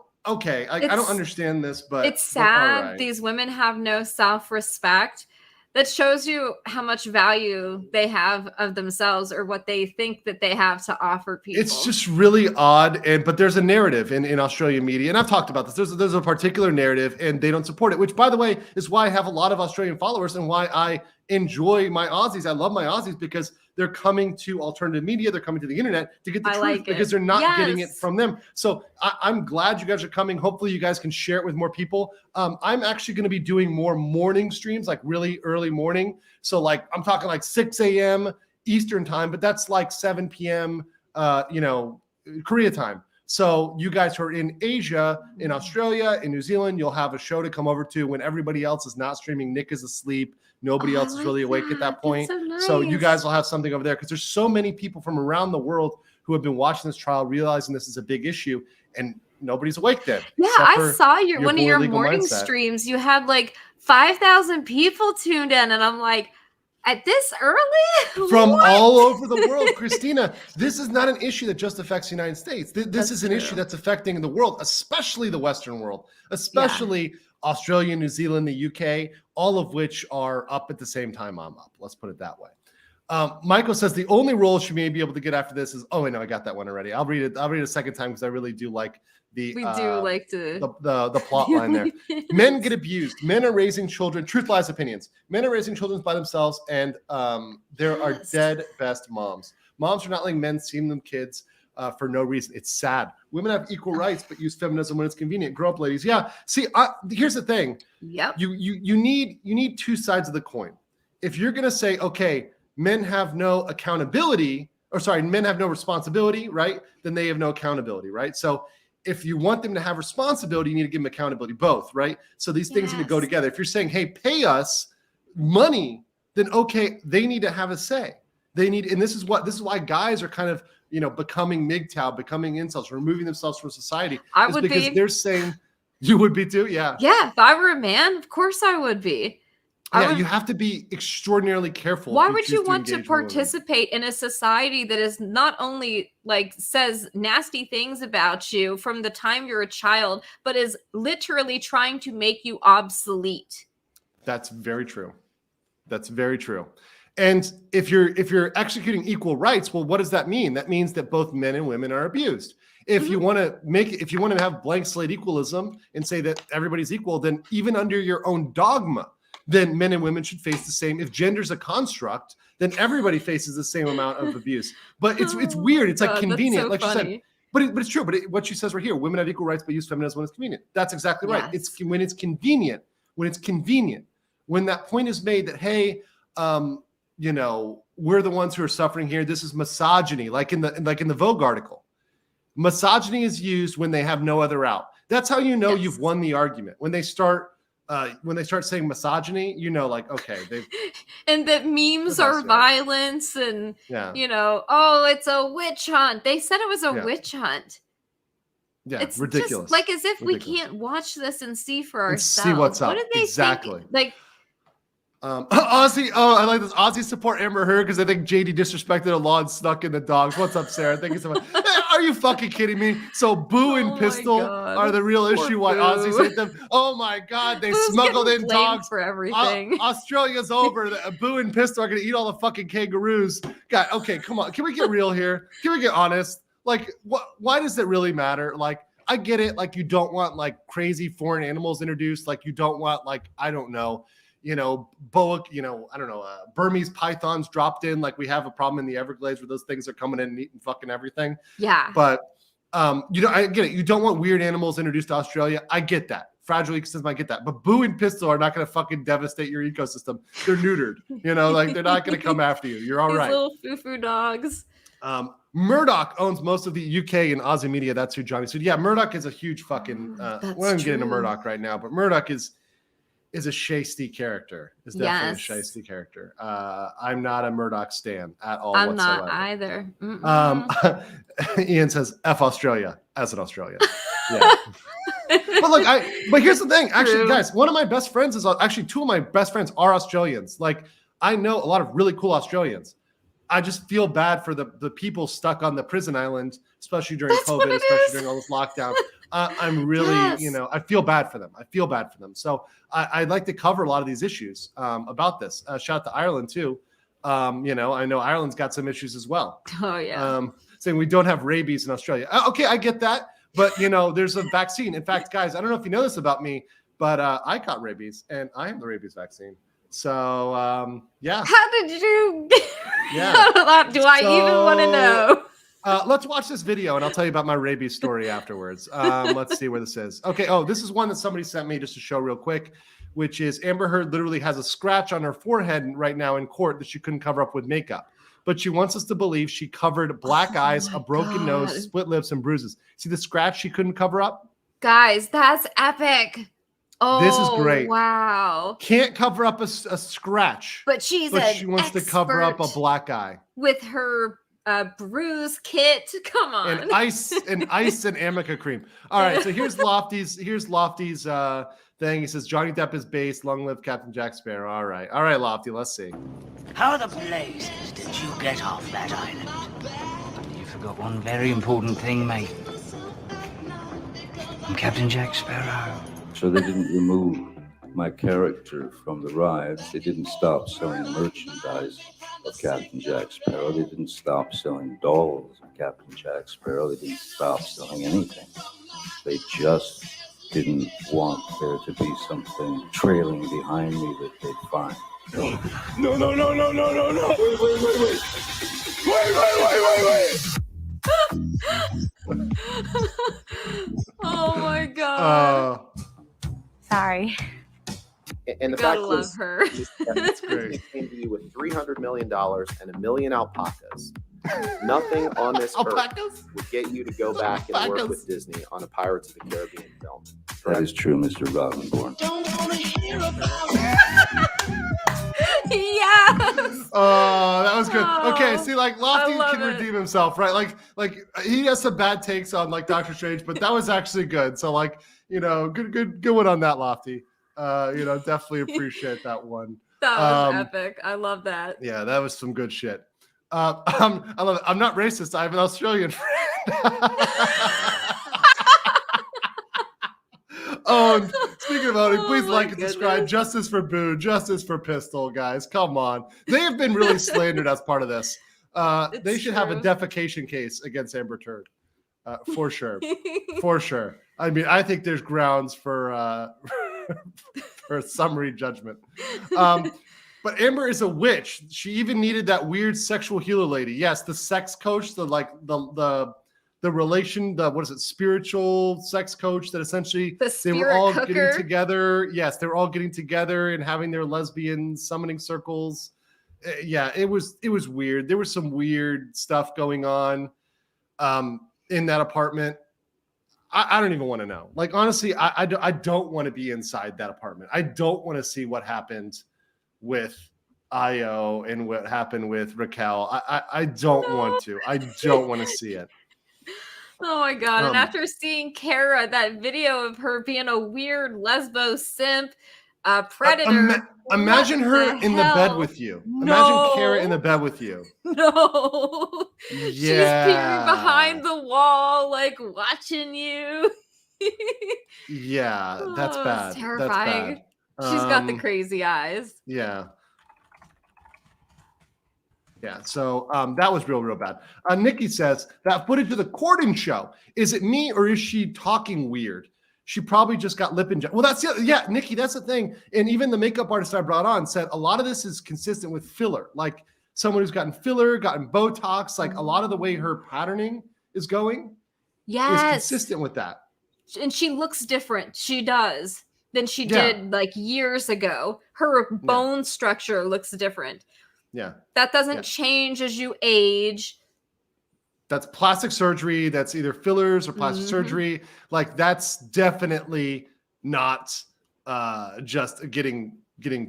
understand this, but it's sad. Right. These women have no self-respect. That shows you how much value they have of themselves or what they think that they have to offer people. It's just really odd. But there's a narrative in Australian media, and I've talked about this. There's a particular narrative, and they don't support it, which, by the way, is why I have a lot of Australian followers and why I enjoy my Aussies. I love my Aussies because they're coming to alternative media. They're coming to the internet to get the truth because they're not getting it from them. So I'm glad you guys are coming. Hopefully you guys can share it with more people. I'm actually going to be doing more morning streams, like really early morning. So like I'm talking like 6 a.m. Eastern time, but that's like 7 p.m. Korea time. So you guys who are in Asia, in Australia, in New Zealand, you'll have a show to come over to when everybody else is not streaming. Nick is asleep. Nobody else is really awake at that point. So you guys will have something over there because there's so many people from around the world who have been watching this trial, realizing this is a big issue, and nobody's awake then. Yeah, I saw one of your morning streams. You had like 5,000 people tuned in, and I'm like, at this early? From all over the world. Christina, this is not an issue that just affects the United States. This is an issue that's affecting the world, especially the Western world, especially Australia, New Zealand, the UK, all of which are up at the same time I'm up. Let's put it that way. Michael says the only role she may be able to get after this is, I got that one already. I'll read it a second time because I really do like the plot line there. Men get abused. Men are raising children. Truth, lies, opinions. Men are raising children by themselves, and there are dead best moms. Moms are not letting men see them kids for no reason. It's sad. Women have equal rights, but use feminism when it's convenient. Grow up, ladies. Yeah. See, here's the thing. Yep. You need two sides of the coin. If you're gonna say, okay, men have no accountability, men have no responsibility, right? Then they have no accountability, right? So if you want them to have responsibility, you need to give them accountability, both, right? So these things need to go together. If you're saying, hey, pay us money, then okay, they need to have a say. They need, and this is why guys are kind of, becoming MGTOW, becoming incels, removing themselves from society. I would because they're saying, you would be too? Yeah. Yeah, if I were a man, of course I would be. You have to be extraordinarily careful. Why would you want to participate in a society that is not only says nasty things about you from the time you're a child, but is literally trying to make you obsolete? That's very true. That's very true. And if you're executing equal rights, well, what does that mean? That means that both men and women are abused. If you want to have blank slate equalism and say that everybody's equal, then even under your own dogma, then men and women should face the same. If gender's a construct, then everybody faces the same amount of abuse. But it's weird. It's convenient, so like funny. you said. But it's true. But what she says right here: women have equal rights, but use feminism when it's convenient. That's exactly right. Yes. It's when it's convenient. When that point is made that hey, we're the ones who are suffering here. This is misogyny, like in the Vogue article. Misogyny is used when they have no other out. That's how you've won the argument. When they start saying misogyny, okay, they've and that memes are violence and it's a witch hunt. They said it was a witch hunt. Yeah, it's ridiculous. Just as if we can't watch this and see for ourselves. See what's up. What did they exactly think? Aussie, I like this. Aussie support Amber Heard because I think JD disrespected a law and snuck in the dogs. What's up, Sarah? Thank you so much. Are you fucking kidding me? So Boo and Pistol are the real issue why Aussies hate them. Oh my God, they Who's smuggled getting in blamed dogs. for everything. Australia's over. Boo and Pistol are going to eat all the fucking kangaroos. God, okay, come on. Can we get real here? Can we get honest? Like, why does it really matter? Like, I get it. Like, you don't want like crazy foreign animals introduced. Like, you don't want like, I don't know, boa, I don't know, Burmese pythons dropped in. Like, we have a problem in the Everglades where those things are coming in and eating fucking everything. Yeah. But, I get it. You don't want weird animals introduced to Australia. I get that. Fragile ecosystem, I get that. But Boo and Pistol are not going to fucking devastate your ecosystem. They're neutered. Like, they're not going to come after you. You're all right. These little foo-foo dogs. Murdoch owns most of the UK and Aussie media. That's who Johnny said. Yeah, Murdoch is a huge fucking. We're going to get into Murdoch right now, but Murdoch is a shisty character. Is definitely a shisty character. I'm not a Murdoch stan at all. I'm whatsoever. not either. Ian says F Australia as an Australia. Yeah. But look, but here's the thing. Actually, guys, one of my best friends is actually two of my best friends are Australians. Like, I know a lot of really cool Australians. I just feel bad for the people stuck on the prison island, especially during COVID, especially during all this lockdown. I'm really, I feel bad for them. So I'd like to cover a lot of these issues about this. Shout out to Ireland too. I know Ireland's got some issues as well. Oh yeah. Saying we don't have rabies in Australia. Okay, I get that. But, there's a vaccine. In fact, guys, I don't know if you know this about me, but I got rabies and I have the rabies vaccine. So, yeah. How did you Yeah. Do I even want to know? Let's watch this video and I'll tell you about my rabies story afterwards. Let's see where this is. Okay. Oh, this is one that somebody sent me just to show real quick, which is Amber Heard literally has a scratch on her forehead right now in court that she couldn't cover up with makeup. But she wants us to believe she covered black eyes, a broken nose, split lips, and bruises. See the scratch she couldn't cover up? Guys, that's epic. Oh, this is great. Wow. Can't cover up a scratch. But she wants to cover up a black eye. With her bruise kit. Come on. And ice and Amica cream. All right, so here's Lofty's thing. He says Johnny Depp is based. Long live Captain Jack Sparrow. All right, Lofty. Let's see. How the blazes did you get off that island? You forgot one very important thing, mate. I'm Captain Jack Sparrow. So they didn't remove my character from the rides. They didn't stop selling merchandise of Captain Jack Sparrow. They didn't stop selling dolls of Captain Jack Sparrow. They didn't stop selling anything. They just didn't want there to be something trailing behind me that they'd find. No. Wait. Oh my God. Sorry. And the Gotta fact love is, her. That's great. Disney came to you with $300 million and 1 million alpacas. Nothing on this earth would get you to go back and work with Disney on a Pirates of the Caribbean film. That is true, Mr. Robinborn. Yes. Oh, that was good. Okay, see, like Lofty I love can it. redeem himself, right? Like he has some bad takes on like Doctor Strange, but that was actually good. So like, good one on that, Lofty. Definitely appreciate that one. That was epic. I love that. Yeah, that was some good shit. I love it. I'm not racist. I have an Australian friend. Speaking of owning, please like and subscribe. Justice for Boo, justice for Pistol, guys. Come on. They have been really slandered as part of this. They should have a defecation case against Amber Heard. For sure. For sure. I mean, I think there's grounds for for a summary judgment. But Amber is a witch. She even needed that weird sexual healer lady. Yes, the sex coach, the relation, spiritual sex coach that essentially they were all getting together. Yes, they were all getting together and having their lesbian summoning circles. Yeah, it was weird. There was some weird stuff going on in that apartment. I don't even want to know. Like, honestly, I don't want to be inside that apartment. I don't want to see what happened with Io and what happened with Raquel. I don't want to. I don't want to see it. Oh my God. And after seeing Cara, that video of her being a weird lesbo simp, Predator. Imagine What her in the bed hell? with you. No. Imagine Cara in the bed with you. No. Yeah. She's peering behind the wall, like watching you. Yeah, that's Oh, bad. it's terrifying. That's bad. She's got the crazy eyes. Yeah. Yeah, so that was real bad. Nikki says, that footage of the courting show, is it me or is she talking weird? She probably just got lip injected. Well, that's yeah, Nikki, that's the thing. And even the makeup artist I brought on said a lot of this is consistent with filler. Like someone who's gotten filler, gotten Botox, like a lot of the way her patterning is going is consistent with that. And she looks different. She does than she did like years ago. Her bone structure looks different. Yeah. That doesn't change as you age. That's plastic surgery. That's either fillers or plastic surgery. Like that's definitely not just getting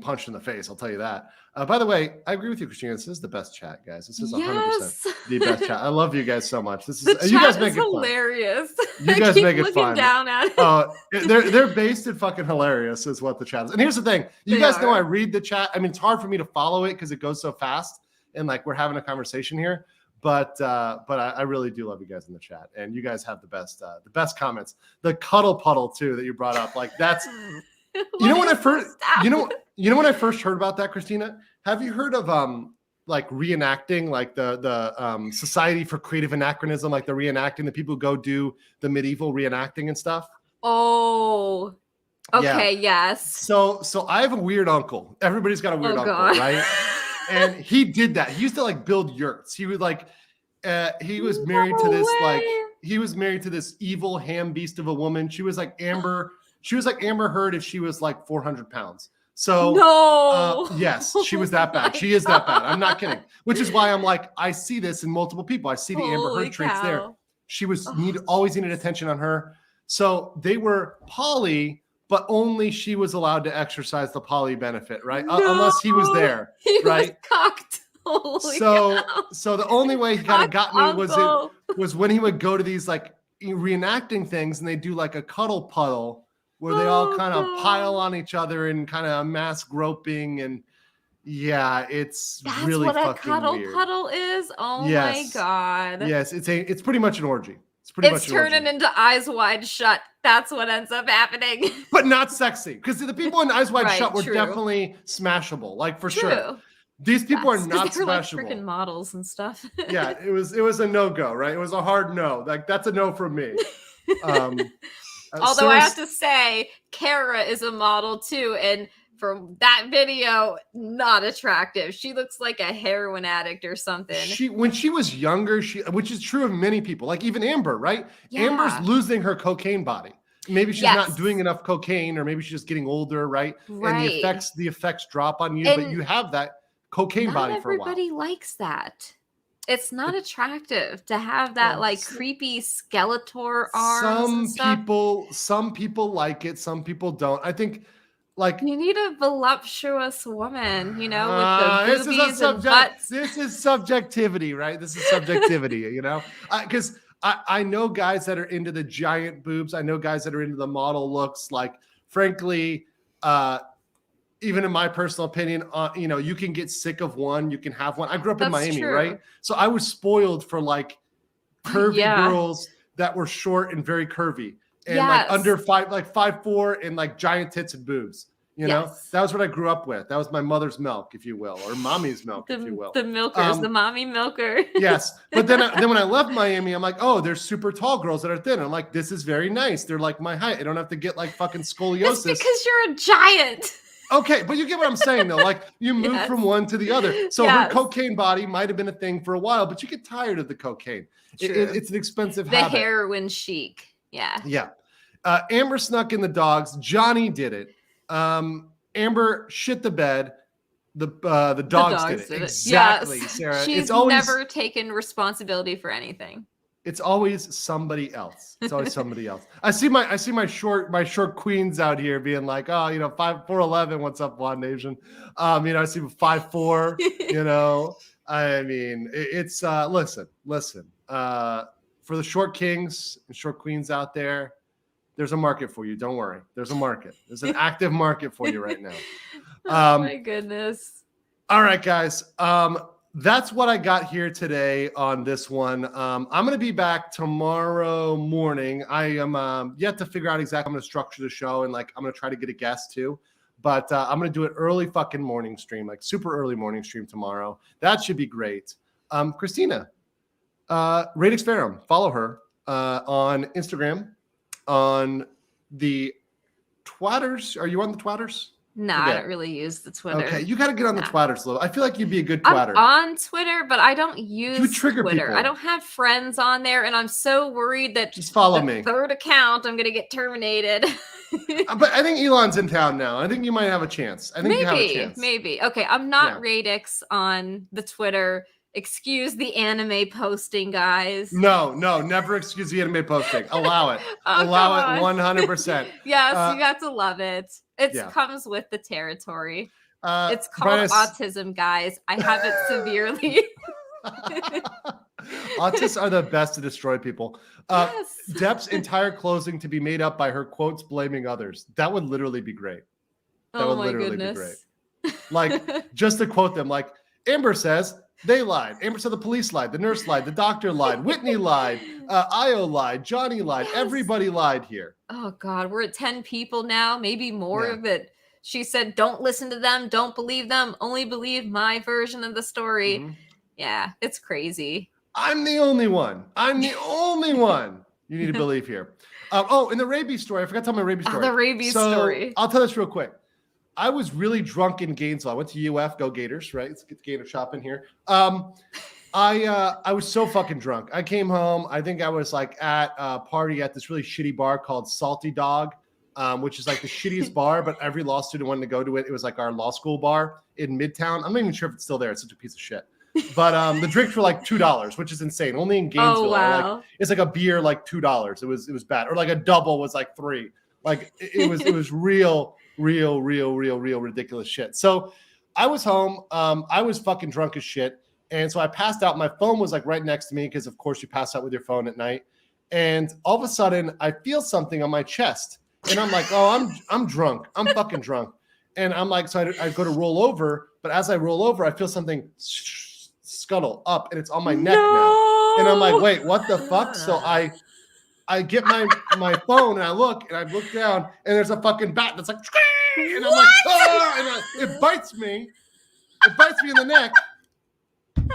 punched in the face. I'll tell you that. By the way, I agree with you, Christina. This is the best chat, guys. This is 100% the best chat. I love you guys so much. This is you guys make it hilarious. Fun. You guys make it looking fun. Down at it. They're based in fucking hilarious is what the chat is. And here's the thing. You guys know I read the chat. I mean, it's hard for me to follow it because it goes so fast and like we're having a conversation here. But I really do love you guys in the chat. And you guys have the best comments. The Cuddle Puddle too that you brought up. Like that's you know when I first heard about that, Christina? Have you heard of like reenacting, like the Society for Creative Anachronism, like the reenacting, the people who go do the medieval reenacting and stuff? Oh, okay, yes. So I have a weird uncle. Everybody's got a weird uncle, right? And he did that. He used to like build yurts. He would like he was married to this evil ham beast of a woman. She was like Amber Heard if she was like 400 pounds. So yes, she was that bad. She is that bad. I'm not kidding. Which is why I'm like, I see this in multiple people. I see the Amber Heard traits there. She was always needed attention on her. So they were poly, but only she was allowed to exercise the poly benefit, right? Unless he was there, right? Was cocked. So the only way he kind of got me was when he would go to these like reenacting things and they do like a cuddle puddle where they all kind of pile on each other and kind of mass groping and it's really fucking weird. That's what a cuddle puddle is? Oh my God. Yes, it's pretty much an orgy. It's turning into Eyes Wide Shut. That's what ends up happening. But not sexy. Because the people in Eyes Wide Shut were definitely smashable. Like for sure. These people are not smashable. Like freaking models and stuff. Yeah, it was a no-go, right? It was a hard no. Like that's a no from me. Although I have to say, Cara is a model too, and from that video, not attractive. She looks like a heroin addict or something. When she was younger, which is true of many people, like even Amber, right? Yeah. Amber's losing her cocaine body. Maybe she's not doing enough cocaine, or maybe she's just getting older, right? And the effects drop on you, but you have that cocaine body for a while. Everybody likes that. It's not attractive to have that like creepy Skeletor arms. Some people like it, some people don't. I think like you need a voluptuous woman, with the boobies and butts. This is subjectivity, right? This is subjectivity, because I know guys that are into the giant boobs. I know guys that are into the model looks. Like, frankly, even in my personal opinion, you can get sick of one. You can have one. I grew up in Miami, right? So I was spoiled for like curvy girls that were short and very curvy. And like under 5'4" and like giant tits and boobs. That was what I grew up with. That was my mother's milk, if you will, or mommy's milk, if you will. The milkers, the mommy milker. Yes, but then when I left Miami, I'm like, oh, there's super tall girls that are thin. I'm like, this is very nice. They're like my height. I don't have to get like fucking scoliosis. It's because you're a giant. Okay, but you get what I'm saying though. Like you move from one to the other. So her cocaine body might have been a thing for a while, but you get tired of the cocaine. It's an expensive habit. The heroin chic. Yeah. Yeah. Amber snuck in the dogs. Johnny did it. Amber shit the bed. The dogs did it. Exactly, yes. Sarah. She's never taken responsibility for anything. It's always somebody else. It's always somebody else. I see my short queens out here being like, oh, 5'4", what's up, Blonde Nation? I see 5'4", I mean, it's listen. For the short kings and short queens out there, There's a market for you. Don't worry. There's a market. There's an active market for you right now. Oh my goodness. All right, guys. That's what I got here today on this one. I'm going to be back tomorrow morning. I am yet to figure out exactly how I'm going to structure the show, and like I'm going to try to get a guest too. But I'm going to do an early fucking morning stream, like super early morning stream tomorrow. That should be great. Christina, Radix Ferrum, follow her on Instagram, on the Twatters. Are you on the Twatters? No, I don't really use the Twitter. Okay, you got to get on the Twatters a little. I feel like you'd be a good I'm Twatter. on Twitter, but I don't use trigger Twitter. people. I don't have friends on there, and I'm so worried that Just follow the me. third account, I'm going to get terminated. But I think Elon's in town now. I think you might have a chance. I think you have a chance. Maybe. Okay, I'm not Yeah. Radix on the Twitter. Excuse the anime posting, guys. No, never excuse the anime posting. Allow it. Oh, Allow it come on. 100%. Yes, you got to love it. It yeah. comes with the territory. It's Brian, called autism, guys. I have it severely. Autists are the best to destroy people. Yes. Depp's entire closing to be made up by her quotes blaming others. That would literally be great. That Oh would my literally goodness. be great. Like, just to quote them, like, Amber says, they lied. Amber said the police lied. The nurse lied. The doctor lied. Whitney lied. Io lied. Johnny lied. Yes. Everybody lied here. Oh God, we're at 10 people now, maybe more Yeah. of it. She said, don't listen to them, don't believe them, only believe my version of the story. Mhm. Yeah, it's crazy. I'm the only one. I'm the only one you need to believe here. And the rabies story. I forgot to tell my rabies story. The rabies So, story. I'll tell this real quick. I was really drunk in Gainesville. I went to UF, go Gators, right? Let's get the Gator shop in here. I was so fucking drunk. I came home. I think I was like at a party at this really shitty bar called Salty Dog, which is like the shittiest bar, but every law student wanted to go to it. It was like our law school bar in Midtown. I'm not even sure if it's still there. It's such a piece of shit. But the drinks were like $2, which is insane. Only in Gainesville. Oh, wow. Like, it's like a beer like $2. It was bad. Or like a double was like $3. Like it was real ridiculous shit. So I was home. I was fucking drunk as shit. And so I passed out. My phone was like right next to me because of course you pass out with your phone at night. And all of a sudden I feel something on my chest. And I'm like, oh, I'm drunk. I'm fucking drunk. And I'm like, so I go to roll over. But as I roll over, I feel something scuttle up and it's on my neck now. And I'm like, wait, what the fuck? So I get my phone and I look down and there's a fucking bat that's like, and I'm like, oh, and it bites me. It bites me in the neck.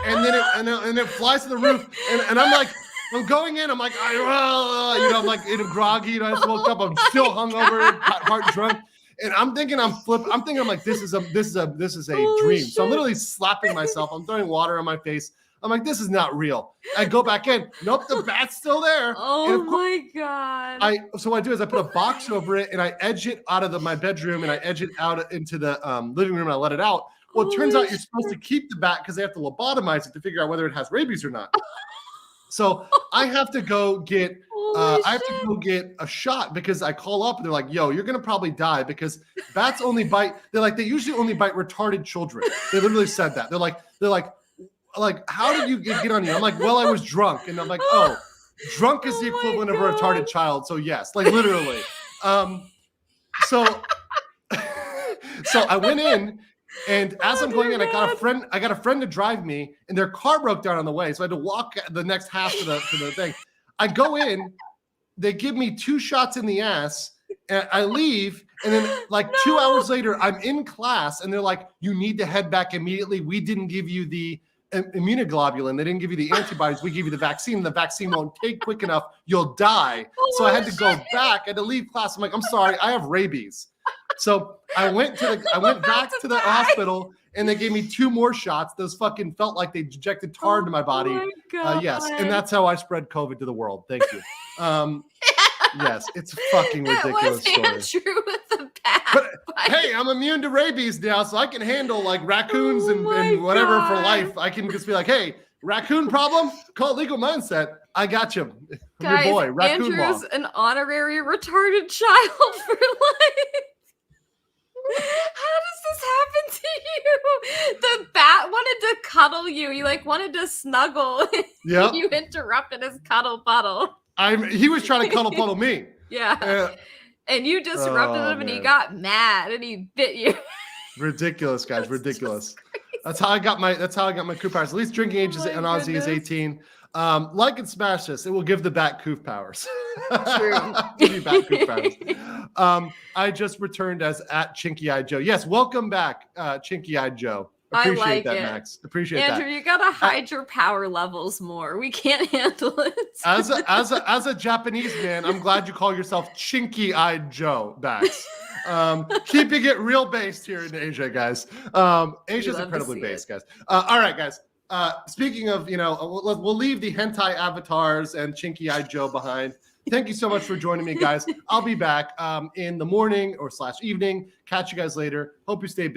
And then it flies to the roof. And I'm like, I'm going in. I'm like, I'm like in a groggy. I just woke up. I'm still hungover, heart drunk. And I'm thinking I'm like, this is a dream. Shit. So I'm literally slapping myself. I'm throwing water on my face. I'm like, this is not real. I go back in. Nope, the bat's still there. Oh my God. So what I do is I put a box over it and I edge it out of my bedroom and I edge it out into the living room and I let it out. Well, it turns out you're supposed to keep the bat because they have to lobotomize it to figure out whether it has rabies or not. So I have to go get a shot because I call up and they're like, yo, you're going to probably die because bats only bite. They usually only bite retarded children. They literally said that. They're like, how did you get on you? I'm like, well, I was drunk. And I'm like, oh, drunk is the equivalent of a retarded child. So yes, like literally. So I went in and as I'm going in, I got a friend to drive me and their car broke down on the way. So I had to walk the next half to the thing. I go in, they give me 2 shots in the ass and I leave. And then like 2 hours later, I'm in class and they're like, you need to head back immediately. We didn't give you the immunoglobulin. They didn't give you the antibodies. We give you the vaccine. The vaccine won't take quick enough. You'll die. So I had to go back. I had to leave class. I'm like, I'm sorry. I have rabies. So I went back to the hospital and they gave me 2 more shots. Those fucking felt like they injected tar into my body. Yes. And that's how I spread COVID to the world. Thank you. Yes, it's a fucking ridiculous story. That was true with the bat. But hey, I'm immune to rabies now, so I can handle like raccoons and whatever for life. I can just be like, hey, raccoon problem? Call Legal Mindset. I got you. Guys, your boy, Raccoon Andrew's Law. an honorary retarded child for life. How does this happen to you? The bat wanted to cuddle you. He like wanted to snuggle. Yep. You interrupted his cuddle puddle. He was trying to cuddle puddle me. Yeah. And you disrupted him and he got mad and he bit you. Ridiculous, guys. Ridiculous. That's how I got my coup powers. At least drinking age in Aussie is 18. Like and smash this. It will give the bat coup powers. True. Give you bat coup powers. I just returned as at Chinky Eyed Joe. Yes, welcome back, Chinky Eyed Joe. Appreciate I like that, it. Max. Appreciate Andrew, that. you gotta hide your power levels more. We can't handle it. As a Japanese man, I'm glad you call yourself Chinky Eyed Joe, Max. Keeping it real based here in Asia, guys. Asia's incredibly based, guys. All right, guys. Speaking of, we'll leave the hentai avatars and Chinky Eyed Joe behind. Thank you so much for joining me, guys. I'll be back in the morning or /evening. Catch you guys later. Hope you stay